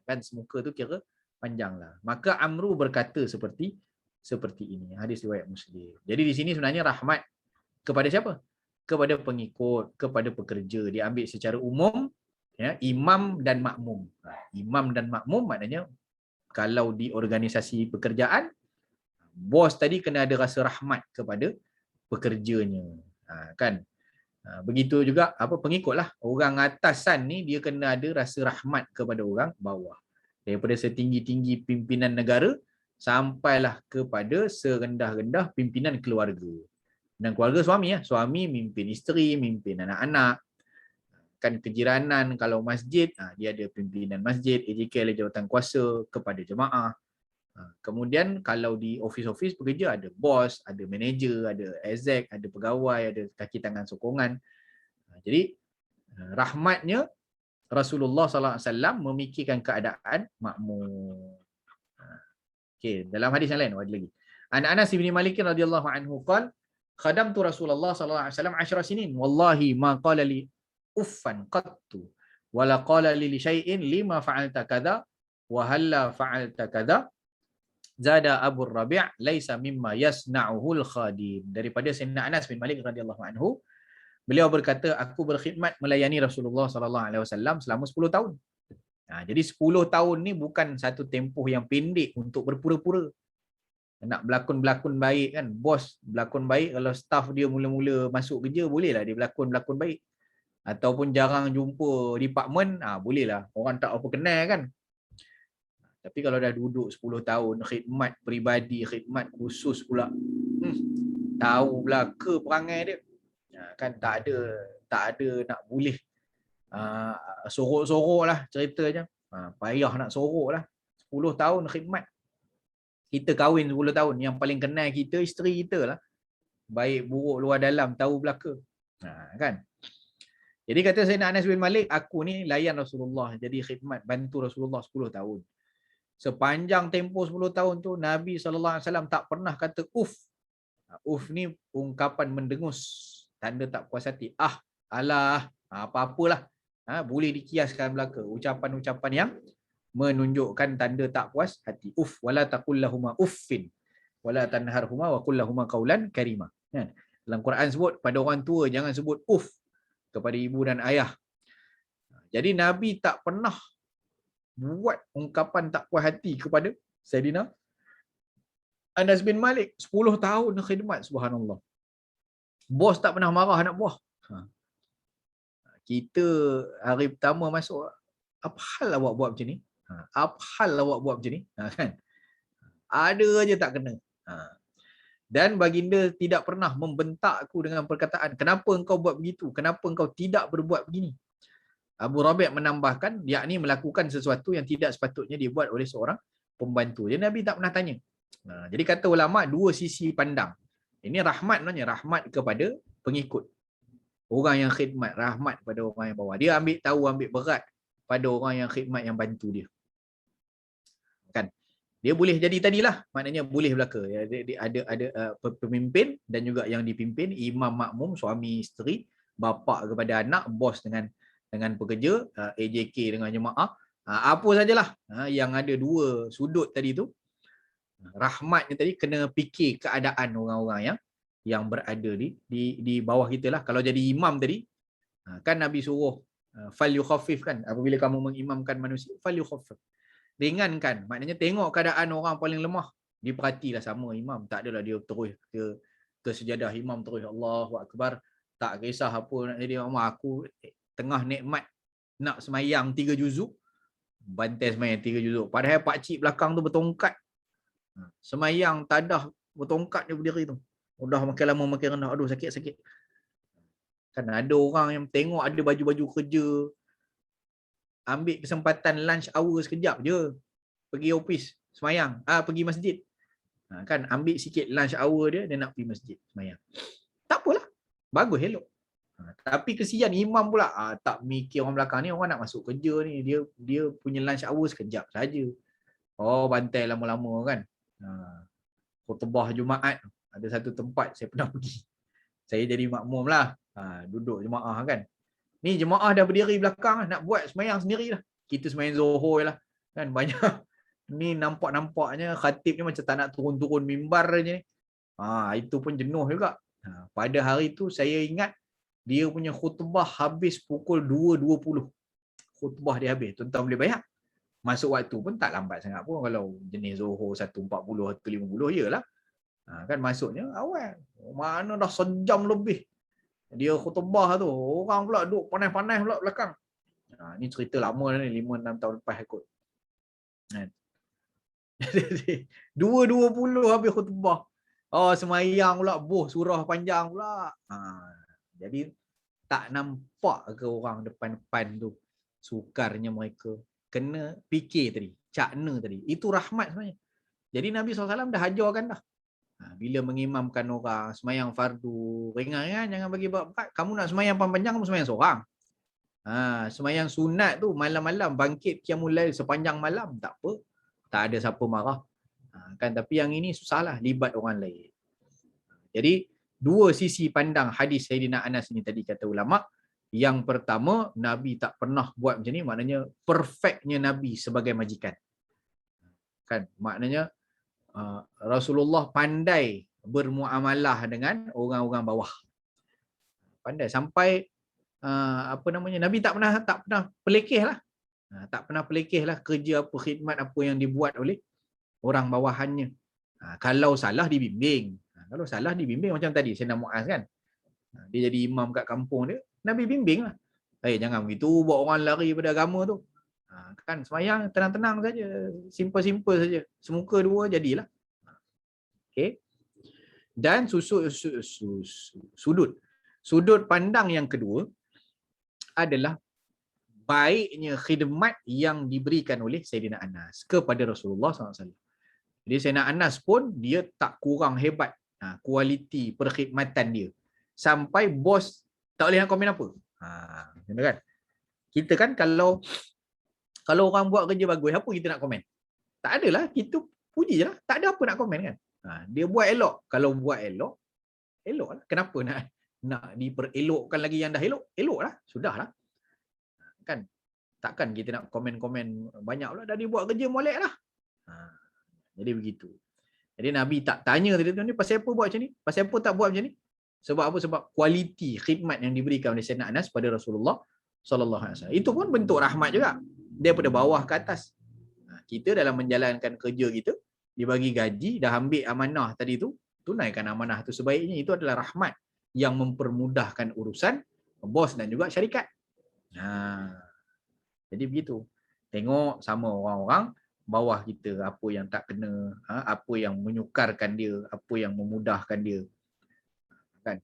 Kan semuka tu kira panjang lah. Maka Amru berkata seperti ini. Hadis riwayat Muslim. Jadi di sini sebenarnya rahmat kepada siapa? Kepada pengikut, kepada pekerja. Dia ambil secara umum, ya, imam dan makmum. Imam dan makmum maknanya kalau di organisasi pekerjaan, bos tadi kena ada rasa rahmat kepada pekerjanya. Kan? Begitu juga pengikutlah. Orang atasan ni dia kena ada rasa rahmat kepada orang bawah. Daripada setinggi-tinggi pimpinan negara sampailah kepada serendah-rendah pimpinan keluarga. Dan keluarga suami ya, suami mimpin isteri, mimpin anak-anak. Kan kejiranan, kalau masjid, dia ada pimpinan masjid, AJK ada jawatan kuasa kepada jemaah. Kemudian kalau di office-office pekerja ada bos, ada manager, ada exec, ada pegawai, ada kaki tangan sokongan. Jadi rahmatnya Rasulullah SAW memikirkan keadaan makmum. Okey, dalam hadis yang lain ada lagi. An Anas bin Malik radhiyallahu anhu qala khadamtu Rasulullah sallallahu alaihi wasallam 10 sinin wallahi ma qala li uffan qattu wala qala li syai'in lima fa'alta kadza wa halla fa'alta kadza zada Abu Rabi' laisa mimma yasna'uhul khadim. Daripada Sayyidina Anas bin Malik radhiyallahu anhu, beliau berkata aku berkhidmat melayani Rasulullah sallallahu alaihi wasallam selama 10 tahun. Jadi 10 tahun ni bukan satu tempoh yang pendek untuk berpura-pura. Nak berlakon-berlakon baik kan, bos berlakon baik, kalau staff dia mula-mula masuk kerja bolehlah dia berlakon-berlakon baik. Ataupun jarang jumpa department, bolehlah orang tak apa kenal kan. Tapi kalau dah duduk 10 tahun khidmat peribadi, khidmat khusus pula, tahu belaka perangai dia. Kan tak ada nak boleh sorok-sorok lah ceritanya. Payah nak sorok lah. 10 tahun khidmat. Kita kahwin 10 tahun, yang paling kenal kita isteri kita lah. Baik buruk luar dalam tahu belaka. Kan? Jadi kata Sayyidina Anas bin Malik, aku ni layan Rasulullah, jadi khidmat bantu Rasulullah 10 tahun. Sepanjang tempoh 10 tahun tu Nabi SAW tak pernah kata uff. Uff ni ungkapan mendengus, tanda tak puas hati. Alah, apa-apalah. Boleh dikiaskan belaka. Ucapan-ucapan yang menunjukkan tanda tak puas hati. Uff, wala taqul lahuma uffin wala tanharhuma wa qul lahuma qaulan karima. Dalam Quran sebut pada orang tua jangan sebut uff kepada ibu dan ayah. Jadi Nabi tak pernah buat ungkapan tak puas hati kepada Sayyidina Anas bin Malik 10 tahun khidmat, subhanallah. Bos tak pernah marah anak buah. Kita hari pertama masuk, apa hal awak buat macam ni? Apa hal awak buat macam ni? Kan? Ada aja tak kena. Dan baginda tidak pernah membentak aku dengan perkataan, kenapa engkau buat begitu? Kenapa engkau tidak berbuat begini? Abu Rabi' menambahkan, yakni melakukan sesuatu yang tidak sepatutnya dibuat oleh seorang pembantu. Jadi Nabi tak pernah tanya. Jadi kata ulama, dua sisi pandang. Ini rahmat namanya, rahmat kepada pengikut. Orang yang khidmat, rahmat pada orang yang bawah. Dia ambil tahu, ambil berat pada orang yang khidmat, yang bantu dia. Kan? Dia boleh jadi tadilah, maknanya boleh belaka. Dia ada pemimpin dan juga yang dipimpin, imam makmum, suami isteri, bapa kepada anak, bos dengan pekerja, AJK dengan jemaah, apa sajalah yang ada dua sudut tadi tu. Rahmatnya tadi kena fikir keadaan orang-orang yang berada di bawah kita lah. Kalau jadi imam tadi, kan Nabi suruh fal yukhaffif kan, apabila kamu mengimamkan manusia, fal yukhaffif, ringankan. Maknanya tengok keadaan orang paling lemah, diperhatilah sama imam. Tak adalah dia terus ke sejadah imam terus Allahu akbar, tak kisah apa nak jadi imam. Aku tengah nikmat nak semayang 3 juzuk, bantai semayang 3 juzuk, padahal pak cik belakang tu bertongkat semayang tadah, bertongkat dia berdiri tu. Udah makin lama makin rendah, aduh sakit. Kan ada orang yang tengok ada baju-baju kerja, ambil kesempatan lunch hour sekejap je, pergi office semayang, pergi masjid. Kan ambil sikit lunch hour dia nak pergi masjid semayang. Tak apalah, bagus, elok. Tapi kesian imam pula, tak mikir orang belakang ni, orang nak masuk kerja ni, dia punya lunch hour sekejap saja. Oh, bantai lama-lama kan. Khutbah Jumaat, ada satu tempat saya pernah pergi. Saya jadi makmum lah. Duduk jemaah kan. Ni jemaah dah berdiri belakang, nak buat semayang sendiri lah. Kita semayang Zuhur lah. Kan banyak. Ni nampak-nampaknya khatib ni macam tak nak turun-turun mimbar je. Itu pun jenuh juga. Pada hari tu saya ingat dia punya khutbah habis pukul 2.20. Khutbah dia habis. Tuan-tuan boleh bayang. Masuk waktu pun tak lambat sangat pun. Kalau jenis Zuhur 1.40, 1.50 yelah. Kan masuknya awal. Mana dah sejam lebih dia khutbah tu. Orang pula duduk panas-panas pula belakang. Ni cerita lama ni, 5-6 tahun lepas kot. 2.20 habis khutbah. Semayang pula, surah panjang pula. Jadi tak nampak ke orang depan-depan tu sukarnya mereka. Kena fikir tadi, cakna tadi. Itu rahmat sebenarnya. Jadi Nabi SAW dah ajarkan dah. Bila mengimamkan orang semayang fardu, ringan, jangan bagi berat. Kamu nak semayang panjang, kamu semayang seorang. Semayang sunat tu malam-malam bangkit qiyamul lail sepanjang malam, tak apa. Tak ada siapa marah. Kan, tapi yang ini susahlah, libat orang lain. Jadi dua sisi pandang hadis Sayyidina Anas ni tadi kata ulama. Yang pertama, Nabi tak pernah buat macam ni, maknanya perfectnya Nabi sebagai majikan. Kan, maknanya Rasulullah pandai bermuamalah dengan orang-orang bawah. Pandai sampai Nabi tak pernah pelekeh lah. Tak pernah pelekeh lah kerja apa, khidmat apa yang dibuat oleh orang bawahannya. Kalau salah dibimbing. Kalau salah dibimbing macam tadi Sayyidina Muaz kan. Dia jadi imam kat kampung dia, Nabi bimbing lah. Jangan begitu, buat orang lari pada agama tu. Kan semayang tenang-tenang saja, simple-simple saja. Semuka dua jadilah. Okay. Dan sudut pandang yang kedua adalah baiknya khidmat yang diberikan oleh Sayyidina Anas kepada Rasulullah SAW. Jadi Sayyidina Anas pun dia tak kurang hebat kualiti perkhidmatan dia. Sampai bos tak boleh nak komen apa. Kan? Kita kan kalau orang buat kerja bagus, apa kita nak komen? Tak adalah, kita puji je lah. Tak ada apa nak komen kan. Dia buat elok. Kalau buat elok, elok lah. Kenapa nak diperelokkan lagi yang dah elok? Elok lah. Sudah lah. Kan? Takkan kita nak komen-komen banyak pula. Dah dia buat kerja molek lah. Jadi begitu. Jadi Nabi tak tanya tadi tu ni, pasal apa buat macam ni? Pasal apa tak buat macam ni? Sebab apa? Sebab kualiti khidmat yang diberikan oleh Sayyidina Anas pada Rasulullah sallallahu alaihi wasallam. Itu pun bentuk rahmat juga. Daripada bawah ke atas. Kita dalam menjalankan kerja kita, dia bagi gaji, dah ambil amanah tadi tu, tunaikan amanah tu sebaiknya. Itu adalah rahmat yang mempermudahkan urusan bos dan juga syarikat. Jadi begitu. Tengok sama orang-orang bawah kita, apa yang tak kena, apa yang menyukarkan dia, apa yang memudahkan dia. Kan?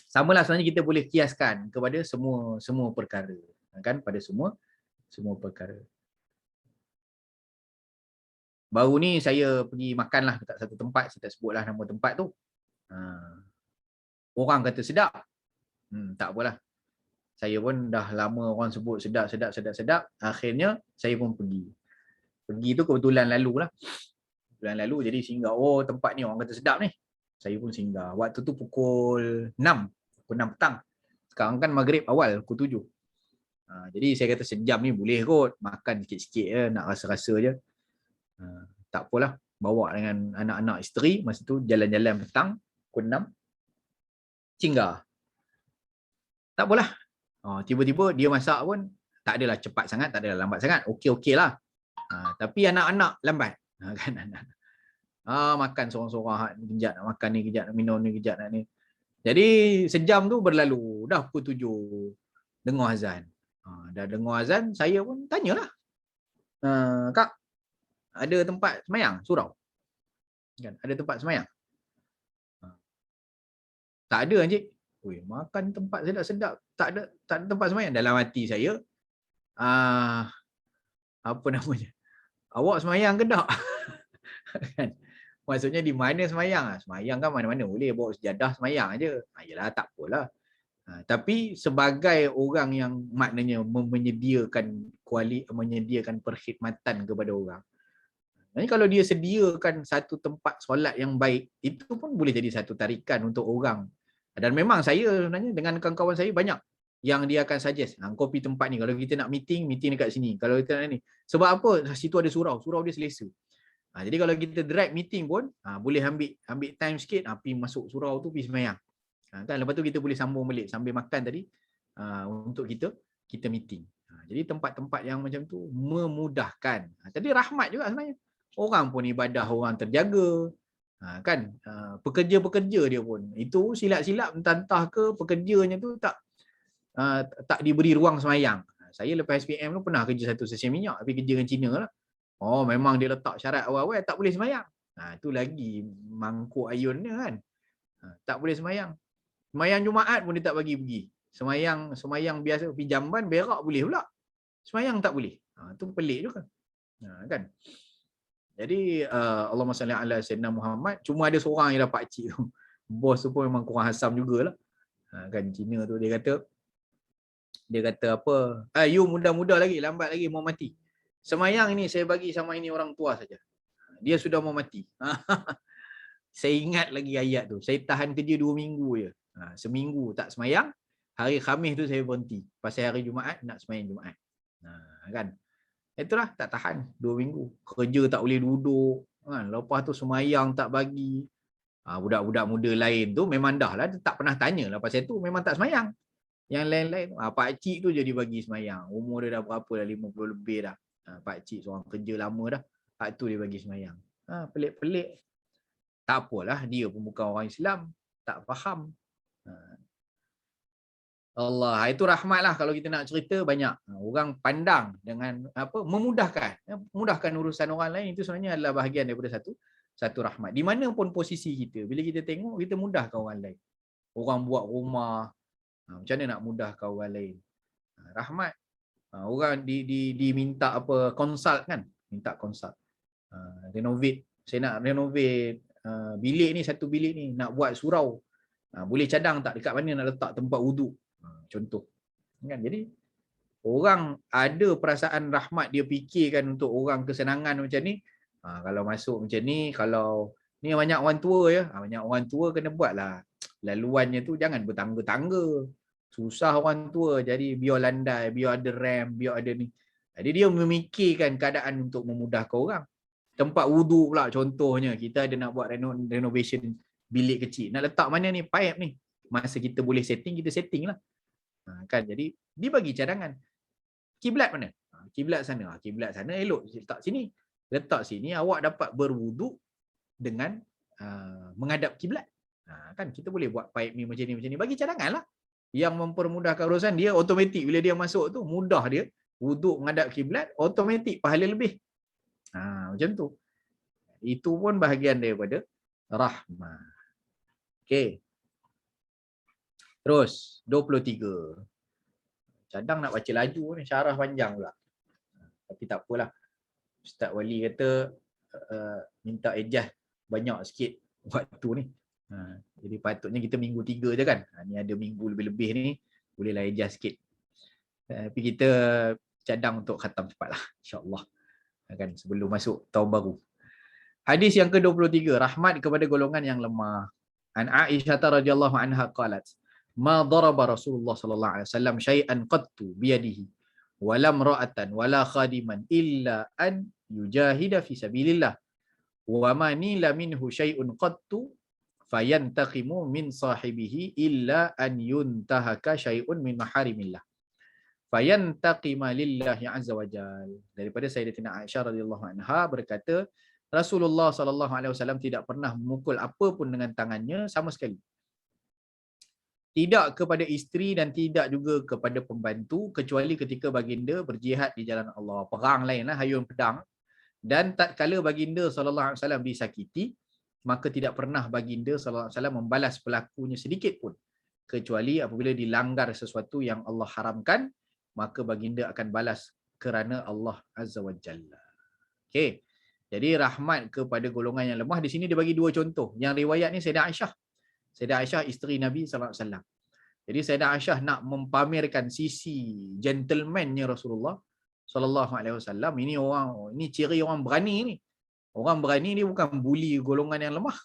Samalah sebenarnya kita boleh kiaskan kepada semua perkara. Kan? Pada semua perkara. Baru ni saya pergi makan lah dekat satu tempat, saya tak sebutlah nama tempat tu. Orang kata sedap. Tak apalah. Saya pun dah lama orang sebut sedap. Akhirnya saya pun pergi. Pergi tu kebetulan lalu lah. Kebetulan lalu jadi singgah. Oh, tempat ni orang kata sedap ni. Saya pun singgah. Waktu tu pukul 6. Pukul 6 petang. Sekarang kan maghrib awal, pukul 7. Jadi saya kata sejam ni boleh kot. Makan sikit-sikit je, nak rasa-rasa je. Tak apalah. Bawa dengan anak-anak isteri. Masa tu jalan-jalan petang. Pukul 6. Singgah. Tak apalah. Tiba-tiba dia masak pun tak adalah cepat sangat, tak adalah lambat sangat. Okey lah. Tapi anak-anak lambat. Kan anak. Makan seorang-seorang, kejap nak makan ni, kejap nak minum ni, kejap nak ni. Jadi sejam tu berlalu. Dah pukul 7 dengar azan. Dah dengar azan, saya pun tanyalah. Kak, ada tempat semayang surau? Kan, ada tempat semayang? Tak ada, Encik. Makan tempat sedap-sedap, tak ada tempat semayang. Dalam hati saya, apa namanya? Awak semayang ke tak? Kan? Maksudnya di mana semayang? Semayang kan mana-mana boleh, bawa sejadah semayang aja. Yalah, tak apalah. Tapi sebagai orang yang maknanya menyediakan perkhidmatan kepada orang. Jadi kalau dia sediakan satu tempat solat yang baik, itu pun boleh jadi satu tarikan untuk orang. Dan memang saya sebenarnya dengan kawan-kawan saya banyak yang dia akan suggest, kau pergi tempat ni, kalau kita nak meeting dekat sini. Kalau kita nak ni. Sebab apa? Situ ada surau dia selesa. Jadi kalau kita direct meeting pun, boleh ambil time sikit, pergi masuk surau tu, pergi semayang. Kan? Lepas tu kita boleh sambung balik sambil makan tadi, untuk kita meeting. Jadi tempat-tempat yang macam tu memudahkan. Tadi rahmat juga sebenarnya. Orang pun ibadah, orang terjaga. Kan, pekerja-pekerja dia pun itu silap-silap entah ke pekerjanya tu tak diberi ruang semayang. Saya lepas SPM tu pernah kerja satu stesen minyak, tapi kerja dengan Cina lah. Memang dia letak syarat awal-awal tak boleh semayang. Tu lagi mangkuk ayun dia kan. Tak boleh semayang. Semayang Jumaat pun dia tak bagi pergi. Semayang biasa pergi jamban berak boleh pula. Semayang tak boleh. Tu pelik juga. Kan. Jadi Allahumma salli ala sayyidina Muhammad, cuma ada seorang yang dapat cik tu. Bos tu pun memang kurang asam jugalah. Kan Cina tu dia kata apa? You muda-muda lagi, lambat lagi mau mati. Semayang ini saya bagi sama ini orang tua saja. Dia sudah mau mati. Saya ingat lagi ayat tu. Saya tahan kerja 2 minggu je. Seminggu tak semayang. Hari Khamis tu saya berhenti. Pasal hari Jumaat nak semayang Jumaat. Kan? Itulah tak tahan 2 minggu. Kerja tak boleh duduk. Kan? Lepas tu semayang tak bagi. Budak-budak muda lain tu memang dah lah. Tak pernah tanya lah pasal tu. Memang tak semayang. Yang lain-lain. Pakcik tu jadi bagi semayang. Umur dia dah berapa dah? 50 lebih dah. Pakcik seorang kerja lama dah. Pak tu dia bagi semayang. Pelik-pelik. Tak apalah. Dia pun bukan orang Islam. Tak faham. Allah, itu rahmat lah kalau kita nak cerita banyak. Orang pandang dengan apa memudahkan urusan orang lain, itu sebenarnya adalah bahagian daripada satu rahmat. Di mana pun posisi kita, bila kita tengok kita mudahkan orang lain. Orang buat rumah, macam mana nak mudahkan orang lain? Rahmat. Orang diminta apa consult kan? Minta consult. Renovate. Saya nak renovate bilik ni, satu bilik ni, nak buat surau. Boleh cadang tak dekat mana nak letak tempat wuduk? Contoh. Kan? Jadi orang ada perasaan rahmat, dia fikirkan untuk orang kesenangan macam ni. Kalau masuk macam ni, kalau ni banyak orang tua ya, banyak orang tua kena buatlah laluannya tu jangan bertangga-tangga. Susah orang tua, jadi biar landai, biar ada ramp, biar ada ni. Jadi dia memikirkan keadaan untuk memudahkan orang. Tempat wuduk pula contohnya, kita ada nak buat renovation bilik kecil. Nak letak mana ni pipe ni? Masa kita boleh setting, kita setting lah. Kan, jadi dia bagi cadangan. Kiblat mana? Kiblat sana. Kiblat sana elok letak sini. letak sini, awak dapat berwuduk dengan menghadap kiblat. Kan kita boleh buat pipe ni macam ni. Bagi cadangan lah. Yang mempermudahkan urusan dia, automatik bila dia masuk tu, mudah dia wuduk menghadap kiblat, automatik pahala lebih. Macam tu. Itu pun bahagian daripada rahmah. Okey. Terus 23. Cadang nak baca laju ni, syarah panjang pula. Tapi tak apalah. Ustaz Wali kata minta adjust banyak sikit waktu ni. Jadi patutnya kita minggu 3 je kan. Ni ada minggu lebih-lebih ni, bolehlah adjust sikit. Tapi kita cadang untuk khatam cepatlah, insya-Allah. Kan sebelum masuk tahun baru. Hadis yang ke-23, rahmat kepada golongan yang lemah. An Aisyah radhiyallahu anha qalat, "Ma daraba Rasulullah sallallahu alaihi wasallam syai'an qattu bi yadihi, wala imra'atan wala khadiman illa an yujahida fi sabilillah. Wa ma nila minhu syai'un qattu fayantaqimu min sahibihi illa an yuntahaka syai'un min maharimillah. Fayantaqima lillahi azza wajal." Daripada Sayyidatina Aisyah radhiyallahu anha berkata, Rasulullah sallallahu alaihi wasallam tidak pernah memukul apa pun dengan tangannya sama sekali. Tidak kepada isteri dan tidak juga kepada pembantu, kecuali ketika baginda berjihad di jalan Allah. Perang lainlah, hayun pedang. Dan tatkala baginda sallallahu alaihi wasallam disakiti, maka tidak pernah baginda sallallahu alaihi wasallam membalas pelakunya sedikit pun, kecuali apabila dilanggar sesuatu yang Allah haramkan, maka baginda akan balas kerana Allah azza wajalla. Okey. Jadi rahmat kepada golongan yang lemah, di sini dia bagi 2 contoh. Yang riwayat ni Sayyidah Aisyah. Sayyidah Aisyah isteri Nabi sallallahu alaihi wasallam. Jadi Sayyidah Aisyah nak mempamerkan sisi gentleman-nya Rasulullah sallallahu alaihi wasallam. Ini ciri orang berani ni. Orang berani ni bukan buli golongan yang lemah.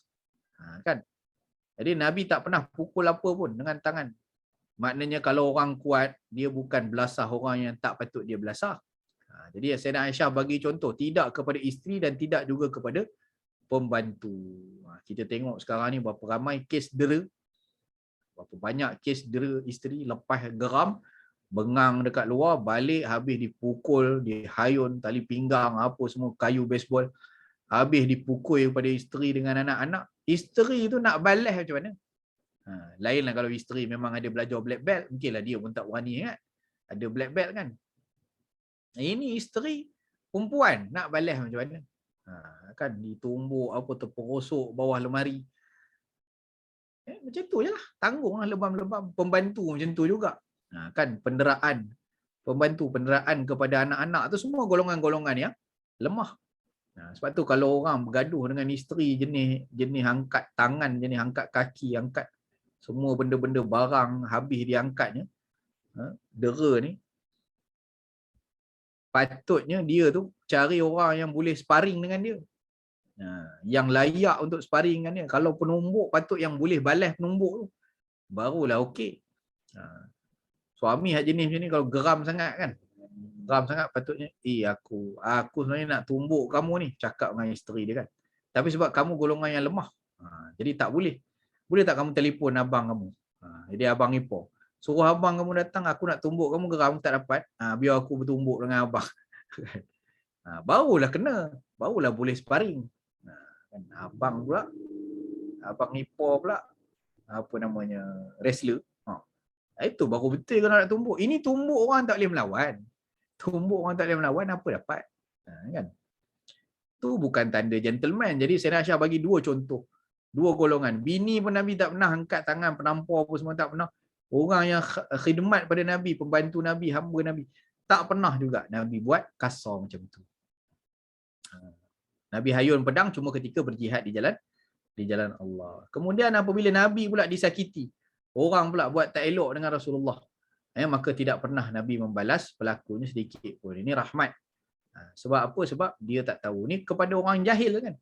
Kan? Jadi Nabi tak pernah pukul apa pun dengan tangan. Maknanya kalau orang kuat, dia bukan belasah orang yang tak patut dia belasah. Jadi Sayyidah Aisyah bagi contoh, tidak kepada isteri dan tidak juga kepada pembantu. Kita tengok sekarang ni berapa ramai kes dera, berapa banyak kes dera isteri lepas geram, bengang dekat luar, balik habis dipukul, dihayun, tali pinggang, apa semua, kayu baseball, habis dipukul kepada isteri dengan anak-anak. Isteri tu nak balas macam mana? Lainlah kalau isteri memang ada belajar black belt, mungkinlah dia pun tak berani kan. Ada black belt kan. Ini isteri perempuan nak balas macam mana? Kan ditumbuk apa, terperosok bawah lemari. Macam tu je lah. Tanggunglah lebam-lebam. Pembantu macam tu juga. Kan penderaan. Pembantu penderaan kepada anak-anak tu semua golongan-golongan yang lemah. Sebab tu kalau orang bergaduh dengan isteri jenis angkat tangan, jenis angkat kaki, angkat semua benda-benda barang habis diangkatnya, dera ni, patutnya dia tu cari orang yang boleh sparring dengan dia, yang layak untuk sparring dengan dia. Kalau penumbuk, patut yang boleh balas penumbuk tu, barulah okey. Suami hak jenis macam ni kalau geram sangat kan, geram sangat, patutnya aku sebenarnya nak tumbuk kamu ni, cakap dengan isteri dia kan. Tapi sebab kamu golongan yang lemah, jadi tak boleh. Boleh tak kamu telefon abang kamu? Jadi abang ipar, suruh abang kamu datang, aku nak tumbuk kamu, geram tak dapat, biar aku bertumbuk dengan abang. Barulah kena, barulah boleh sparring. Abang pula, abang ipar pula, apa namanya, wrestler. Itu baru betul kalau nak tumbuk. Ini tumbuk orang tak boleh melawan. Tumbuk orang tak boleh melawan, apa dapat? Kan? Tu bukan tanda gentleman. Jadi Sayyidah Aisyah bagi 2 contoh. 2 golongan. Bini pun Nabi tak pernah angkat tangan, penampar pun semua tak pernah. Orang yang khidmat pada Nabi, pembantu Nabi, hamba Nabi, tak pernah juga Nabi buat kasar macam tu. Nabi hayun pedang cuma ketika berjihad di jalan Allah. Kemudian apabila Nabi pula disakiti, orang pula buat tak elok dengan Rasulullah, maka tidak pernah Nabi membalas pelakunya sedikit pun. Ini rahmat. Sebab apa? Sebab dia tak tahu. Ni kepada orang jahil kan.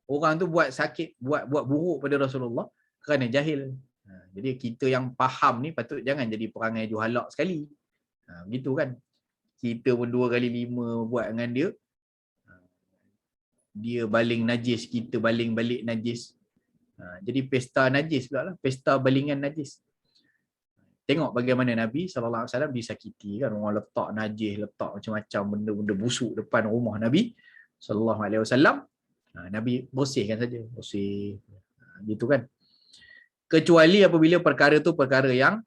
Orang tu buat sakit, buat buruk pada Rasulullah kerana jahil. Jadi kita yang faham ni patut jangan jadi perangai juhalak sekali. Begitu kan. Kita pun 2 kali 5 buat dengan dia. Dia baling najis, kita baling balik najis. Jadi pesta najis pula lah. Pesta balingan najis. Tengok bagaimana Nabi SAW disakiti kan. Orang letak najis, letak macam-macam benda-benda busuk depan rumah Nabi sallallahu alaihi wasallam, Nabi bersihkan saja, bersih. Gitu kan. Kecuali apabila perkara tu perkara yang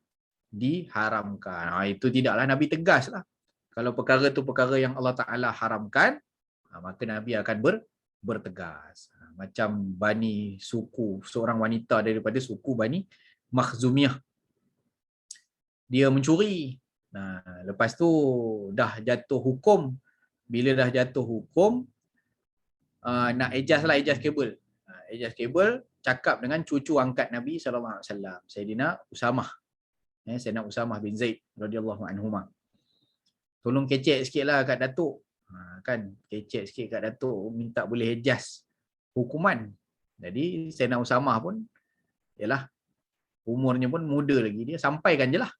diharamkan. Itu tidaklah Nabi tegas lah. Kalau perkara tu perkara yang Allah Ta'ala haramkan, maka Nabi akan bertegas. Macam Bani suku, seorang wanita daripada suku Bani Makhzumiyah. Dia mencuri. Lepas tu dah jatuh hukum. Bila dah jatuh hukum, nak ijaz lah, ijaz kabel. Ijaz kabel cakap dengan cucu angkat Nabi SAW, Sayyidina Usamah. Sayyidina Usamah bin Zaid radhiyallahu anhuma. Tolong kecek sikitlah kat Datuk. Kan kecek sikit kat Datuk, minta boleh ijaz hukuman. Jadi Sayyidina Usamah pun yalah, umurnya pun muda lagi, dia sampaikan je lah.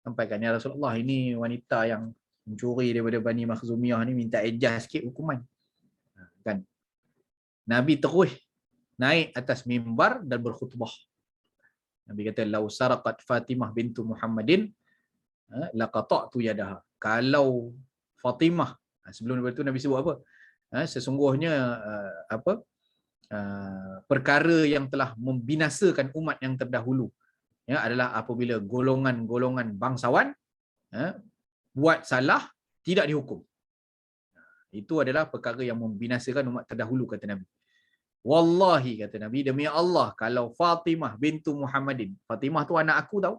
Sampaikan, ya Rasulullah, ini wanita yang mencuri daripada Bani Makhzumiyah ni minta ijaz sikit hukuman. Kan Nabi terus naik atas mimbar dan berkhutbah. Nabi kata, lau saraqat Fatimah bintu Muhammadin laqata'tu yadaha. Kalau Fatimah, sebelum itu Nabi sebut apa? Sesungguhnya perkara yang telah membinasakan umat yang terdahulu adalah apabila golongan-golongan bangsawan buat salah tidak dihukum. Itu adalah perkara yang membinasakan umat terdahulu, kata Nabi. Wallahi, kata Nabi, demi Allah, kalau Fatimah bintu Muhammadin, Fatimah tu anak aku tahu,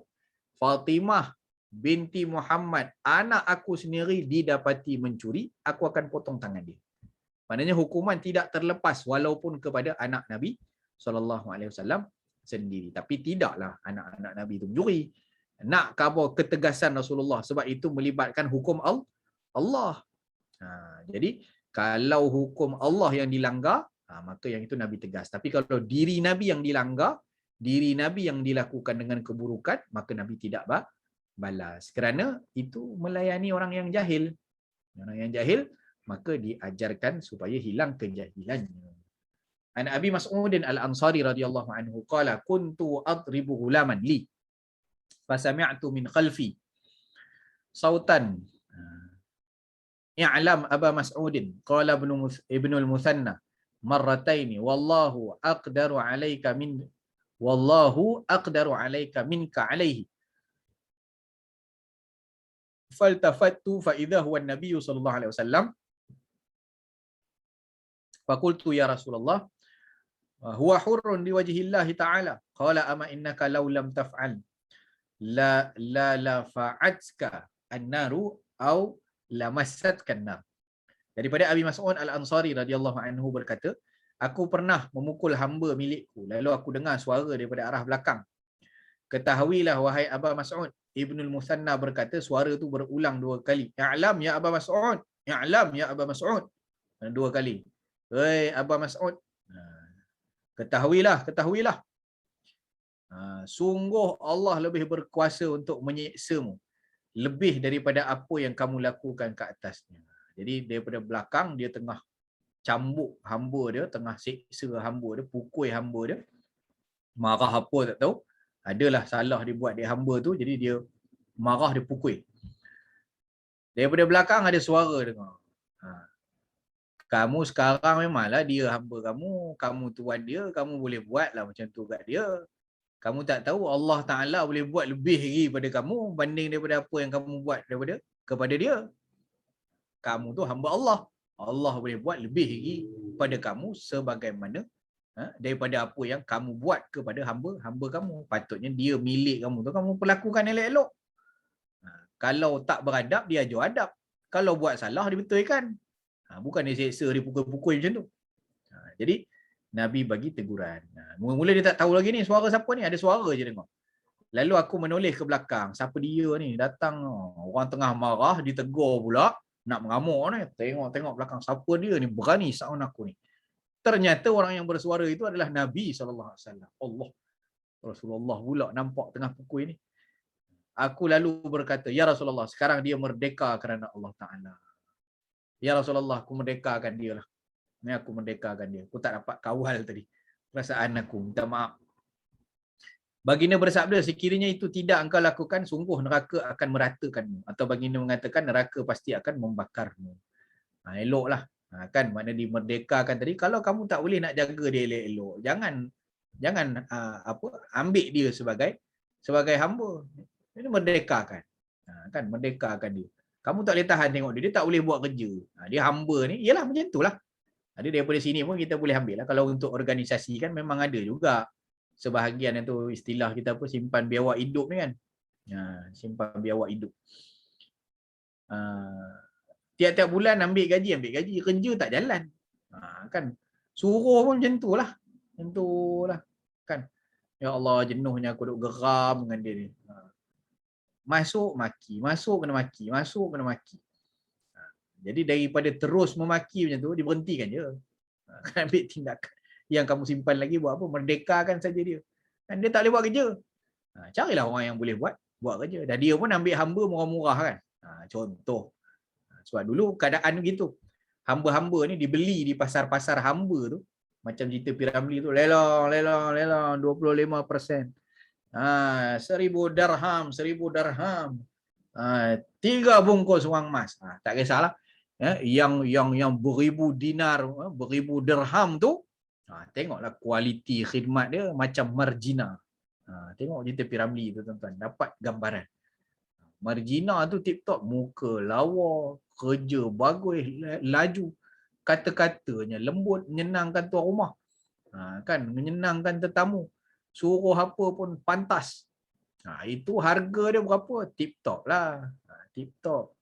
Fatimah binti Muhammad, anak aku sendiri, didapati mencuri, aku akan potong tangan dia. Maknanya hukuman tidak terlepas walaupun kepada anak Nabi SAW sendiri. Tapi tidaklah anak-anak Nabi itu mencuri. Nak apa ketegasan Rasulullah, sebab itu melibatkan hukum Allah. Jadi kalau hukum Allah yang dilanggar, maka yang itu Nabi tegas. Tapi kalau diri Nabi yang dilanggar, diri Nabi yang dilakukan dengan keburukan, maka Nabi tidak balas. Kerana itu melayani orang yang jahil. Orang yang jahil, maka diajarkan supaya hilang kejahilannya. An Abi Mas'ud Al-Ansari radhiyallahu anhu qala kuntu adribu ghulaman li fasami'tu min khalfi sautan i'lam Aba Mas'udin qala ibnu al-Muthanna marrataini wallahu aqdaru alayka minka alayhi faltafattu fa idza huwa an-nabiy sallallahu alaihi wasallam faqultu ya Rasulullah huwa hurrun li wajhillahi ta'ala qala ama innaka law lam taf'al la fa'atka an-naru au lamassatka an-nar. Daripada Abi Mas'ud Al-Ansari radhiyallahu anhu berkata, aku pernah memukul hamba milikku, lalu aku dengar suara daripada arah belakang. Ketahuilah wahai Aba Mas'ud, Ibnul Muthanna berkata, suara tu berulang 2 kali. I'lam ya Aba Mas'ud, i'lam ya Aba Mas'ud. 2 kali. Hei Aba Mas'ud, ketahuilah. Sungguh Allah lebih berkuasa untuk menyiksamu lebih daripada apa yang kamu lakukan ke atasnya. Jadi daripada belakang dia tengah cambuk hamba dia, tengah siksa hamba dia, pukul hamba dia. Marah apa tak tahu. Adalah salah dia buat dia hamba tu, jadi dia marah, dia pukul. Daripada belakang ada suara dengar. Kamu sekarang memanglah dia hamba kamu tuan dia, kamu boleh buatlah macam tu kat dia. Kamu tak tahu Allah Ta'ala boleh buat lebih lagi pada kamu banding daripada apa yang kamu buat kepada dia. Kamu tu hamba Allah. Allah boleh buat lebih lagi pada kamu sebagaimana daripada apa yang kamu buat kepada hamba kamu. Patutnya dia milik kamu tu, kamu perlakukan elok-elok. Kalau tak beradab, dia ajar adab. Kalau buat salah, dia betulkan. Bukan dia seksa, dia pukul-pukul macam tu. Jadi Nabi bagi teguran. Mula-mula dia tak tahu lagi ni suara siapa ni, ada suara je dengar. Lalu aku menoleh ke belakang, siapa dia ni datang, orang tengah marah, ditegur pula, nak mengamuk ni. Tengok belakang, siapa dia ni berani saun aku ni. Ternyata orang yang bersuara itu adalah Nabi SAW. Allah, Rasulullah pula nampak tengah pukul ni. Aku lalu berkata, ya Rasulullah, sekarang dia merdeka kerana Allah Ta'ala. Ya Rasulullah, aku merdekakan dia lah. Ni aku merdekakan dia. Aku tak dapat kawal tadi. Perasaan aku, minta maaf. Baginda bersabda, sekiranya itu tidak engkau lakukan, sungguh neraka akan meratakanmu. Atau baginda mengatakan, neraka pasti akan membakarmu. Eloklah. Kan makna dimerdekakan tadi, kalau kamu tak boleh nak jaga dia elok-elok, jangan ambil dia sebagai hamba. Ini merdekakan. Kan merdekakan dia. Kamu tak boleh tahan tengok dia tak boleh buat kerja. Dia hamba ni, ialah macam itulah. Jadi daripada sini pun kita boleh ambil lah. Kalau untuk organisasi kan memang ada juga sebahagian itu istilah kita apa, simpan biawak hidup ni kan. Simpan biawak hidup. Tiap-tiap bulan ambil gaji, kerja tak jalan. Kan suruh pun macam itulah. Macam itulah. Kan. Ya Allah, jenuhnya aku duk geram dengan dia ni. Masuk maki, masuk kena maki, masuk kena maki. Jadi daripada terus memaki macam tu, diberhentikan je. Kan ambil tindakan. Yang kamu simpan lagi buat apa? Merdekakan saja dia. Kan dia tak boleh buat kerja. Carilah orang yang boleh buat kerja. Dan dia pun ambil hamba murah-murah kan. Contoh. Sebab dulu keadaan begitu. Hamba-hamba ni dibeli di pasar-pasar hamba tu. Macam cerita Piramli tu. Lelang, 25%. 1,000 dirham. 3 bungkus wang emas. Tak kisahlah. Yang beribu dinar, beribu dirham tu, tengoklah kualiti khidmat dia macam Margina. Tengok cerita Piramli tu tuan-tuan, dapat gambaran. Margina tu tip-top, muka lawa, kerja bagus, laju, kata-katanya lembut, menyenangkan tuan rumah. Kan, menyenangkan tetamu. Suruh apa pun pantas. Itu harga dia berapa? Tip-top lah. Tip-top.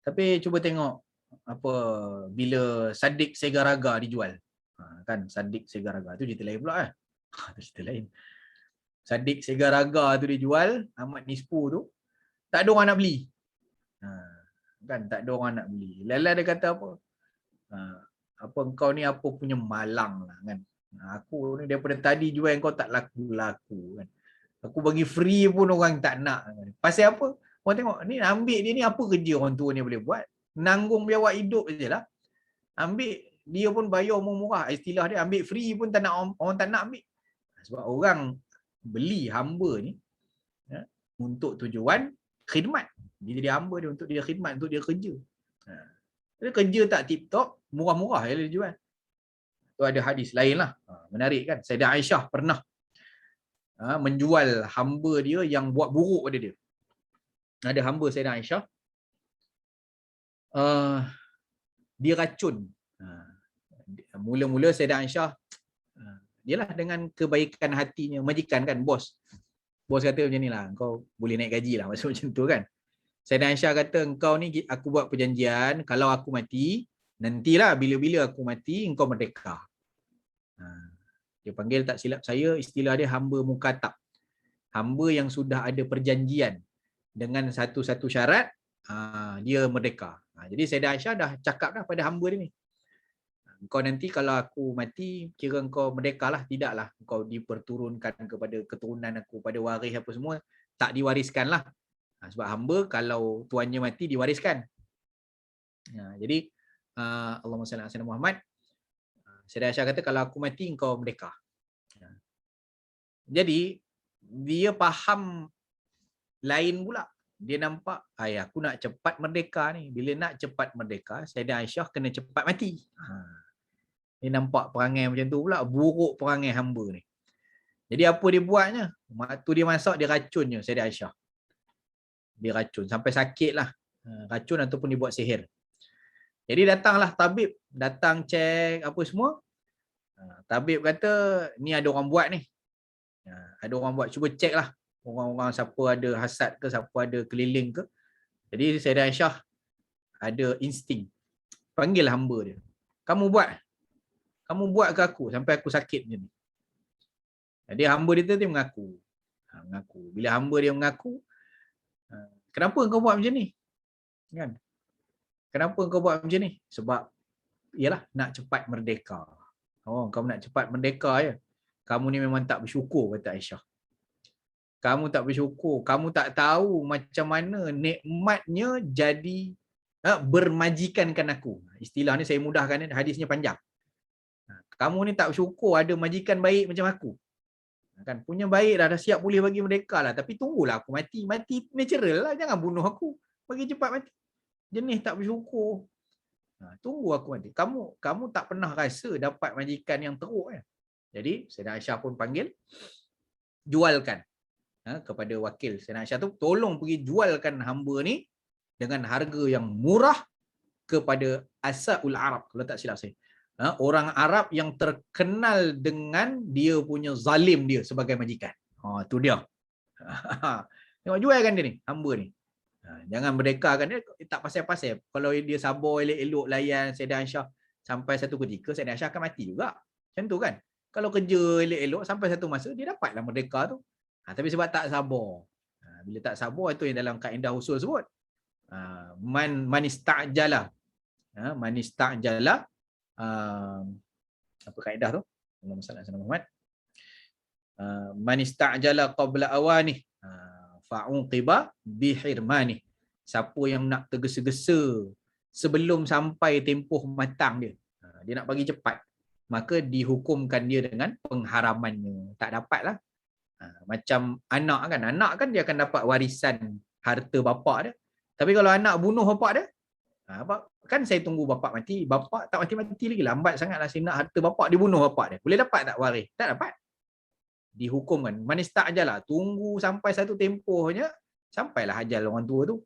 Tapi cuba tengok apa bila Saddiq Segaraga dijual. Kan Saddiq Segaraga tu cerita lain pula cerita lain. Saddiq Segaraga tu dijual, Ahmad Nispu tu, tak ada orang nak beli. Kan tak ada orang nak beli. Lala dia kata apa? Apa engkau ni apa punya malang lah kan. Aku ni daripada tadi jual kau tak laku-laku kan. Aku bagi free pun orang tak nak. Pasal apa? Orang tengok ni ambil dia ni apa kerja orang tua ni boleh buat? Nanggung biawak hidup je lah. Ambil dia pun bayar murah. Istilah dia ambil free pun tak nak, orang tak nak ambil. Sebab orang beli hamba ni untuk tujuan khidmat. Dia jadi hamba dia untuk dia khidmat, untuk dia kerja. Dia kerja tak tip-top, murah-murah je dia jual. Tu ada hadis lain lah. Menarik kan? Sayyidah Aisyah pernah menjual hamba dia yang buat buruk pada dia. Ada hamba Sayyidah Aisyah, dia racun. Mula-mula Sayyidah Aisyah, ialah dengan kebaikan hatinya, majikan kan, bos kata macam ni lah, kau boleh naik gaji lah, maksud macam tu kan. Sayyidah Aisyah kata, engkau ni aku buat perjanjian, kalau aku mati, nantilah bila-bila aku mati, engkau merdeka. Dia panggil, tak silap saya, istilah dia hamba mukatab. Hamba yang sudah ada perjanjian dengan satu-satu syarat, dia merdeka. Jadi Sayyidah Aisyah dah cakap dah pada hamba dia ni, kau nanti kalau aku mati, kira kau merdeka lah, tidaklah kau diperturunkan kepada keturunan aku, pada waris apa semua, tak diwariskan lah. Sebab hamba kalau tuannya mati diwariskan. Jadi Allahumma salli ala sayyidina Muhammad, Sayyidah Aisyah kata kalau aku mati kau merdeka. Jadi dia faham lain pula. Dia nampak, aku nak cepat merdeka ni. Bila nak cepat merdeka, Sayyidah Aisyah kena cepat mati. Dia nampak perangai macam tu pula, buruk perangai hamba ni. Jadi apa dia buatnya? Waktu dia masak, dia racunnya Sayyidah Aisyah. Dia racun, sampai sakit lah. Racun ataupun dia buat sihir. Jadi datanglah tabib, datang cek apa semua. Tabib kata, ni ada orang buat ni. Ada orang buat, cuba cek lah. Orang-orang siapa ada hasad ke, siapa ada keliling ke. Jadi Sayyidah Aisyah ada insting. Panggil hamba dia. Kamu buat ke aku sampai aku sakit macam ni. Jadi hamba dia tu mengaku. Bila hamba dia mengaku, kenapa kau buat macam ni? Kan? Kenapa kau buat macam ni? Sebab ialah nak cepat merdeka. Kamu nak cepat merdeka je. Kamu ni memang tak bersyukur, kata Aisyah. Kamu tak bersyukur. Kamu tak tahu macam mana nikmatnya jadi bermajikankan aku. Istilah ni saya mudahkan, hadisnya panjang. Kamu ni tak bersyukur ada majikan baik macam aku. Kan punya baik dah siap boleh bagi merdeka lah, tapi tunggulah aku mati natural lah, jangan bunuh aku, bagi cepat mati. jenis tak bersyukur. Tunggu aku nanti. Kamu tak pernah rasa dapat majikan yang teruk kan? Jadi Sayyidah Aisyah pun panggil, jualkan kepada wakil Sayyidah Aisyah tu, tolong pergi jualkan hamba ni dengan harga yang murah kepada Asaul Arab, kalau tak silap saya. Orang Arab yang terkenal dengan dia punya zalim dia sebagai majikan. Tu dia. Tengok, jualkan dia ni, hamba ni. Jangan berdekakan dia, tak pasal-pasal. Kalau dia sabar elok-elok layan Sayyidah Aisyah, sampai satu ketika Sayyidah Aisyah akan mati juga. Macam tu kan. Kalau kerja elok-elok sampai satu masa dia dapatlah merdeka tu. Tapi sebab tak sabar. Bila tak sabar, itu yang dalam kaedah usul sebut. Man istajala. Man istajala, apa kaedah tu? Allahumma salli ala Muhammad. Man istajala qabla awani fa'uqiba bihirmani. Siapa yang nak tergesa-gesa sebelum sampai tempoh matang dia, dia nak bagi cepat, maka dihukumkan dia dengan pengharamannya. Tak dapatlah. Macam anak kan dia akan dapat warisan harta bapa dia. Tapi kalau anak bunuh bapa dia, kan saya tunggu bapa mati, bapa tak mati-mati lagi, lambat sangatlah saya nak harta bapa, dia bunuh bapa dia. Boleh dapat tak waris? Tak dapat. Dihukumkan. Manis tak ajalah, tunggu sampai satu tempohnya, sampailah ajal orang tua tu.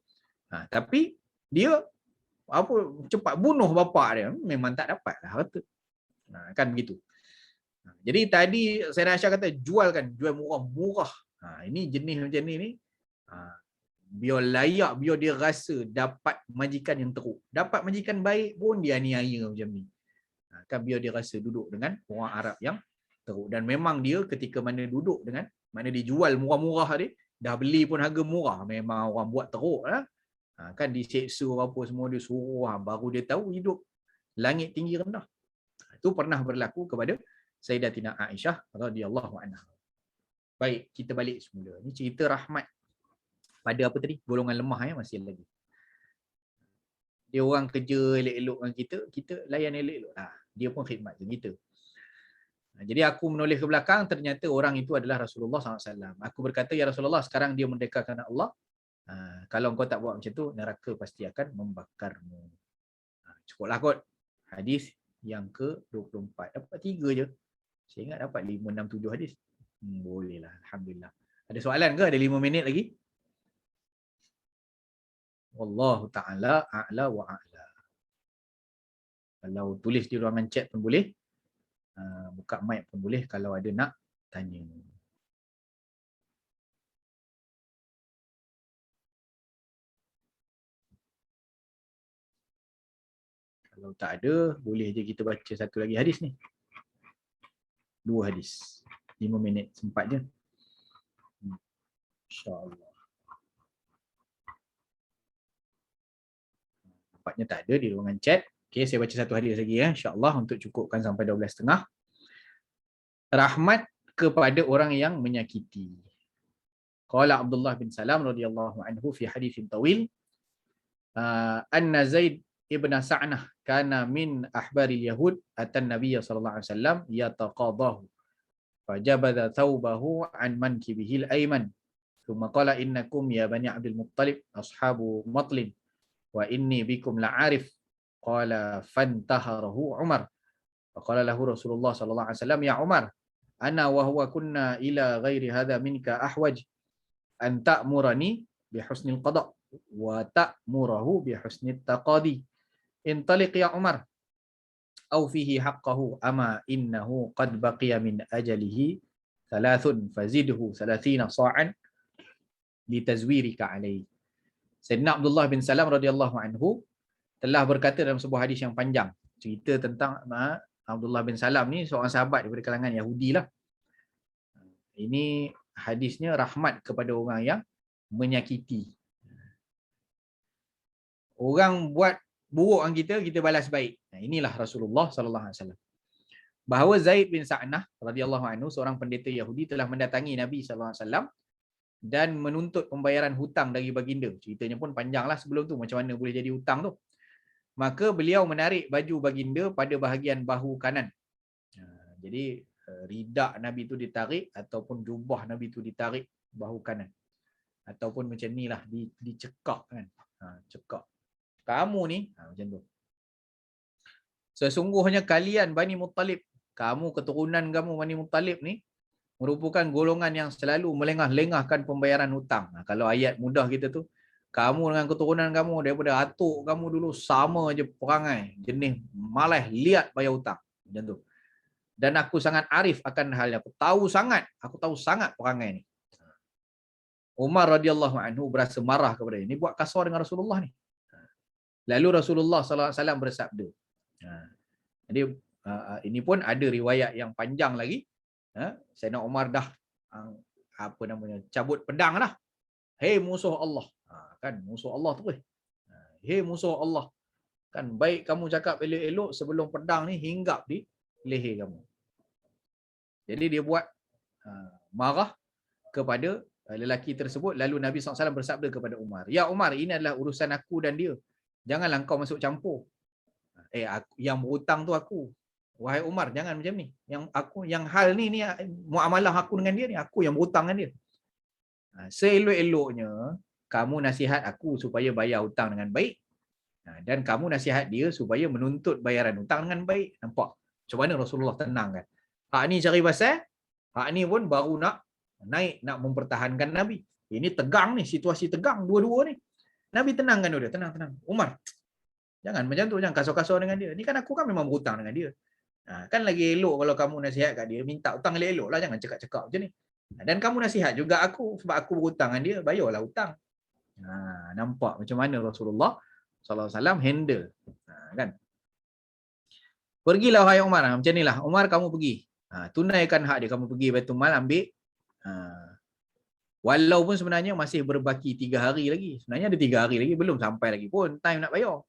Tapi dia cepat bunuh bapa dia, memang tak dapatlah harta. Kan begitu. Jadi tadi saya Aisyah kata jualkan, jual murah-murah. Ini jenis macam ni biar layak, biar dia rasa dapat majikan yang teruk. Dapat majikan baik pun dia aniaya macam ni. Kan biar dia rasa duduk dengan orang Arab yang teruk. Dan memang dia ketika mana duduk dengan, mana dijual murah-murah dia, dah beli pun harga murah, memang orang buat teruk lah. Kan diseksa apa semua, dia suruh, baru dia tahu hidup langit tinggi rendah. Itu pernah berlaku kepada Sayyidatina Aisyah radhiyallahu anha. Baik, kita balik semula. Ini cerita rahmat pada apa tadi? Golongan lemah masih lagi. Dia orang kerja elok-elok dengan kita layan elok-elok lah. Dia pun khidmat dengan kita. Jadi aku menulis ke belakang, ternyata orang itu adalah Rasulullah SAW. Aku berkata, ya Rasulullah, sekarang dia merdeka kerana Allah. Kalau engkau tak buat macam tu, neraka pasti akan membakarmu. Cukuplah kot. Hadis yang ke-24. Dapat 3 je. Saya ingat dapat 5, 6, 7 hadis. Bolehlah. Alhamdulillah. Ada soalan ke? Ada 5 minit lagi? Wallahu ta'ala a'la wa a'la. Kalau tulis di ruangan chat pun boleh. Buka mic pun boleh kalau ada nak tanya. Kalau tak ada, boleh je kita baca satu lagi hadis ni. 2 hadis. 5 minit sempat je. InsyaAllah. Nampaknya tak ada di ruangan chat. Okey, saya baca satu hadis lagi insya-Allah untuk cukupkan sampai 12.30. Rahmat kepada orang yang menyakiti. Qala Abdullah bin Salam radhiyallahu anhu fi haditsin tawil, anna Zaid ibn Sa'nah kana min ahbaril yahud atan nabiy sallallahu alaihi wasallam yataqadahu fajabada thawbahu an mankibihi al-ayman thumma qala innakum ya bani Abdul Muttalib ashabu matlin wa inni bikum la'arif. Qala fantaharahu Umar. Faqala lahu Rasulullah sallallahu alaihi wasallam, ya Umar, ana wa huwa kunna ila ghairi hadha minka ahwaj an ta'murani bi husnil qada wa ta'murahu bi husnit taqadi. Intaliq ya Umar aw fihi haqqahu ama innahu qad baqiya min ajalihi 3 fazidhu 30 sa'an litazwirika alayhi. Sayyidina Abdullah bin Salam radhiyallahu anhu telah berkata dalam sebuah hadis yang panjang, cerita tentang Abdullah bin Salam ni seorang sahabat daripada kalangan Yahudi lah. Ini hadisnya rahmat kepada orang yang menyakiti. Orang buat buruk dengan kita, kita balas baik. Inilah Rasulullah sallallahu alaihi wasallam. Bahawa Zaid bin Sa'nah radhiyallahu anhu, seorang pendeta Yahudi, telah mendatangi Nabi sallallahu alaihi wasallam dan menuntut pembayaran hutang dari baginda. Ceritanya pun panjanglah sebelum tu, macam mana boleh jadi hutang tu. Maka beliau menarik baju baginda pada bahagian bahu kanan. Jadi ridak Nabi tu ditarik ataupun jubah Nabi tu ditarik bahu kanan. Ataupun macam ni lah, dicekak kan. Cekak. kamu ni, macam tu. Sesungguhnya kalian Bani Muttalib, kamu keturunan kamu Bani Muttalib ni merupakan golongan yang selalu melengah-lengahkan pembayaran hutang. Kalau ayat mudah kita tu, kamu dengan keturunan kamu daripada atuk kamu dulu sama je perangai, jenis malas liat bayar hutang. Macam tu. Dan aku sangat arif akan hal aku tahu sangat perangai ni. Umar radhiyallahu anhu berasa marah kepada ini, buat kasar dengan Rasulullah ni. Lalu Rasulullah sallallahu alaihi wasallam bersabda. Jadi ini pun ada riwayat yang panjang lagi. Sayyidina Umar dah cabut pedang dah. Hei musuh Allah. Kan musuh Allah tu. Hei musuh Allah. Kan baik kamu cakap elok-elok sebelum pedang ni hinggap di leher kamu. Jadi dia buat marah kepada lelaki tersebut. Lalu Nabi SAW bersabda kepada Umar, "Ya Umar, ini adalah urusan aku dan dia. Janganlah kau masuk campur. Yang berhutang tu aku. Wahai Umar, jangan macam ni. Yang hal ni muamalah aku dengan dia ni, aku yang berhutang dengan dia. Seelok-eloknya kamu nasihat aku supaya bayar hutang dengan baik. Dan kamu nasihat dia supaya menuntut bayaran hutang dengan baik." Nampak? Macam mana Rasulullah tenang kan? Hak ni cari pasal, hak ni pun baru nak naik, nak mempertahankan Nabi. Ini tegang ni, situasi tegang dua-dua ni. Nabi tenangkan dia, tenang. Umar, jangan macam tu, jangan kasar-kasar dengan dia. Ni kan aku kan memang berhutang dengan dia. Kan lagi elok kalau kamu nasihat kat dia, minta hutang elok lah, jangan cakap-cakap macam ni. Dan kamu nasihat juga aku, sebab aku berhutang dengan dia, bayarlah hutang. Nampak macam mana Rasulullah SAW handle. Kan? Pergilah wahai Umar, macam inilah. Umar, kamu pergi. Tunaikan hak dia, kamu pergi Baitul Mal ambil. Walaupun sebenarnya masih berbaki 3 hari lagi. Sebenarnya ada 3 hari lagi, belum sampai lagi pun time nak bayar.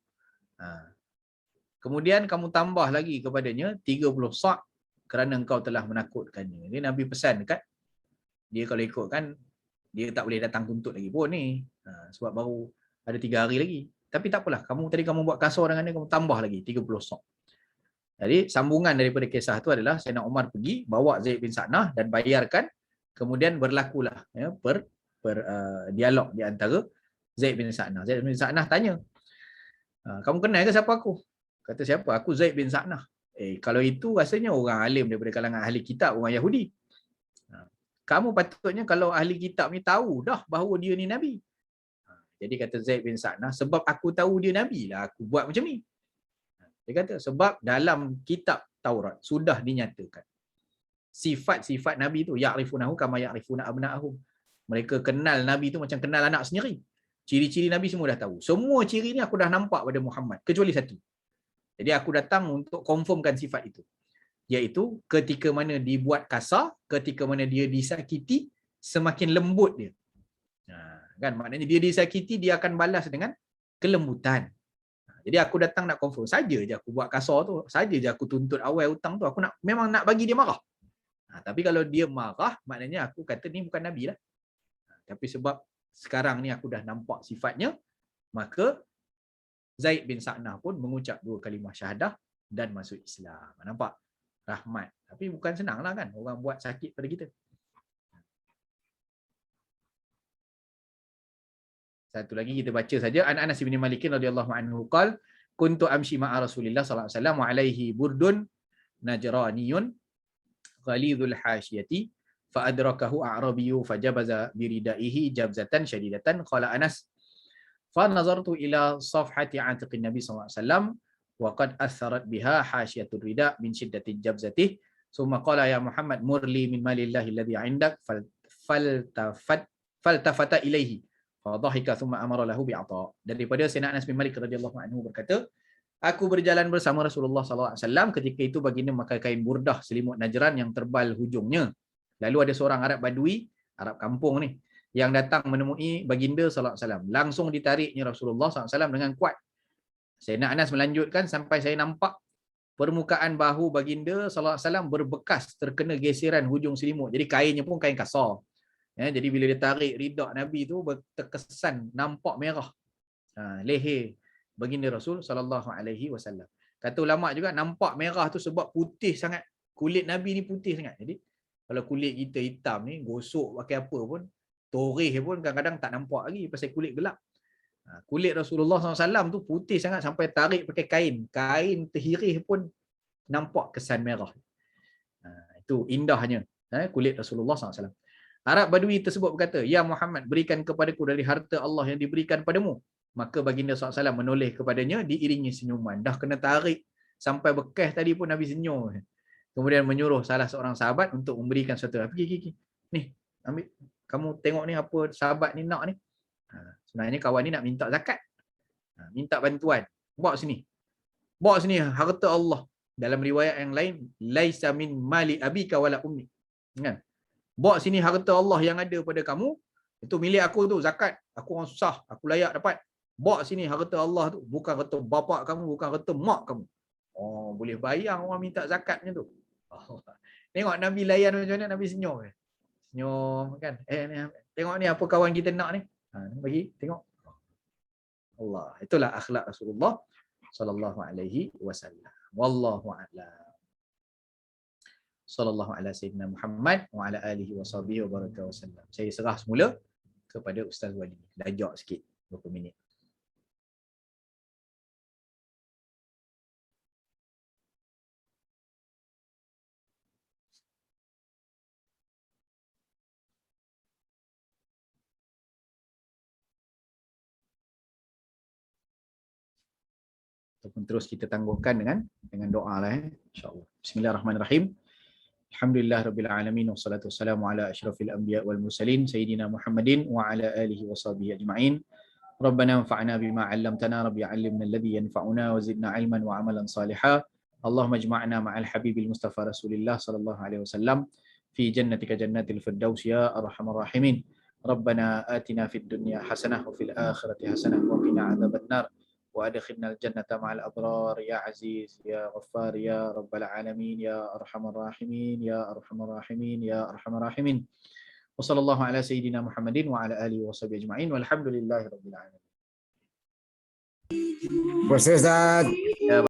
Kemudian kamu tambah lagi kepadanya 30 sa' kerana engkau telah menakutkannya. Ini Nabi pesan dekat dia, kalau ikutkan dia tak boleh datang tuntut lagi pun ni. Sebab baru ada 3 hari lagi. Tapi tak apalah, kamu buat kasar dengan dia, kamu tambah lagi 30 sa'. Jadi sambungan daripada kisah tu adalah Sayyidina Umar pergi bawa Zaid bin Sa'nah dan bayarkan. Kemudian berlakulah dialog di antara Zaid bin Sa'nah. Zaid bin Sa'nah tanya, "Kamu kenal ke siapa aku?" Kata, "Siapa? Aku Zaid bin Sa'nah." Kalau itu rasanya orang alim daripada kalangan ahli kitab, orang Yahudi. Kamu patutnya kalau ahli kitab ni tahu dah bahawa dia ni Nabi. Jadi kata Zaid bin Sa'nah, "Sebab aku tahu dia Nabi lah aku buat macam ni." Dia kata, sebab dalam kitab Taurat sudah dinyatakan sifat-sifat Nabi tu, ya'rifunahu kama ya'rifuna abna'ahum. Mereka kenal Nabi tu macam kenal anak sendiri. Ciri-ciri Nabi semua dah tahu. Semua ciri ni aku dah nampak pada Muhammad, kecuali satu. Jadi aku datang untuk confirmkan sifat itu. Iaitu ketika mana dibuat kasar, ketika mana dia disakiti, semakin lembut dia. Kan maknanya dia disakiti, dia akan balas dengan kelembutan. Jadi aku datang nak confirm. Saja je aku buat kasar tu, saja je aku tuntut awal hutang tu, aku memang nak bagi dia marah. Tapi kalau dia marah, maknanya aku kata ni bukan Nabi lah. Tapi sebab sekarang ni aku dah nampak sifatnya, maka Zaid bin Sa'nah pun mengucap 2 kalimah syahadah dan masuk Islam. Nampak? Rahmat. Tapi bukan senang lah kan orang buat sakit pada kita. Satu lagi kita baca saja. An Anas bin Malik radhiyallahu anhu qala kuntu amshi ma'a Rasulillah sallallahu alaihi wasallam wa alaihi burdun najraniyun ghalidhul hasyiyati fa adrakahu a'rabiyyu fajabaza biridaihi jabzatan shadidatan qala Anas fa nazartu ila safhati 'atiqin nabi sallallahu alaihi wasallam wa qad atharat biha hasyiyatur rida min shiddati jabzatihi thumma qala ya Muhammad murli min malillahi alladhi 'indak faltafata ilaihi fadhahika thumma amara lahu bi'ata. Daripada Sayyidina Anas bin Malik radhiyallahu anhu berkata, aku berjalan bersama Rasulullah sallallahu alaihi wasallam, ketika itu baginda memakai kain burdah selimut Najran yang terbal hujungnya. Lalu ada seorang Arab Badui, Arab kampung ni, yang datang menemui baginda sallallahu alaihi wasallam. Langsung ditariknya Rasulullah sallallahu alaihi wasallam dengan kuat. Sayyidina Anas melanjutkan sampai saya nampak permukaan bahu baginda sallallahu alaihi wasallam berbekas terkena geseran hujung selimut. Jadi kainnya pun kain kasar. Jadi bila dia tarik ridak Nabi tu terkesan nampak merah leher baginda Rasul sallallahu alaihi wasallam. Kata ulama juga nampak merah tu sebab putih sangat. Kulit Nabi ni putih sangat. Jadi kalau kulit kita hitam ni, gosok pakai apa pun, toreh pun kadang-kadang tak nampak lagi pasal kulit gelap. Kulit Rasulullah SAW tu putih sangat sampai tarik pakai kain. Kain terhirih pun nampak kesan merah. Itu indahnya kulit Rasulullah SAW. Arab Badui tersebut berkata, "Ya Muhammad, berikan kepadaku dari harta Allah yang diberikan padamu." Maka baginda SAW menoleh kepadanya diiringi senyuman. Dah kena tarik sampai bekas tadi pun Nabi senyum. Kemudian menyuruh salah seorang sahabat untuk memberikan satu. Pergi. Ni, ambil. Kamu tengok ni apa sahabat ni nak ni. Sebenarnya kawan ni nak minta zakat. Minta bantuan. Bawa sini harta Allah. Dalam riwayat yang lain, laisa min mali abika wala ummi. Kan? Bawa sini harta Allah yang ada pada kamu. Itu milik aku tu, zakat. Aku orang susah, aku layak dapat. Bawa sini harta Allah tu, bukan harta bapak kamu, bukan harta mak kamu. Oh, boleh bayang orang minta zakatnya tu. Tengok Nabi layan macam mana, Nabi senyum. Senyum kan. Tengok ni apa kawan kita nak ni. Bagi tengok. Allah, itulah akhlak Rasulullah sallallahu alaihi wasallam. Wallahu a'lam. Sallallahu ala sayyidina Muhammad wa ala alihi wa sahbihi wa baraka wasallam. Saya serah semula kepada Ustaz Wali. Lajak sikit berapa minit. Ataupun terus kita tangguhkan dengan doa lah insya-Allah. Bismillahirrahmanirrahim. Alhamdulillah rabbil alamin wassalatu wassalamu ala asyrafil anbiya wal mursalin sayyidina Muhammadin wa ala alihi wa sahbihi ajma'in. Rabbana anfa'na bima 'allamtana rabbi 'allimna alladhi yanfa'una wa zidna 'ilman wa 'amalan salihan. Allahumma ijma'na ma'al habibil mustafa Rasulillah sallallahu alaihi wasallam fi jannatika jannatil firdaus ya arhamar rahimin. Rabbana atina fid dunya hasanah wa fil akhirati hasanah wa qina adzabannar. وأدخلنا الجنة مع الأبرار يا عزيز يا غفار يا رب العالمين يا أرحم الراحمين يا أرحم الراحمين يا أرحم الراحمين وصلى الله على سيدنا محمد وعلى آله وصحبه أجمعين والحمد لله رب العالمين. Pues Ustaz,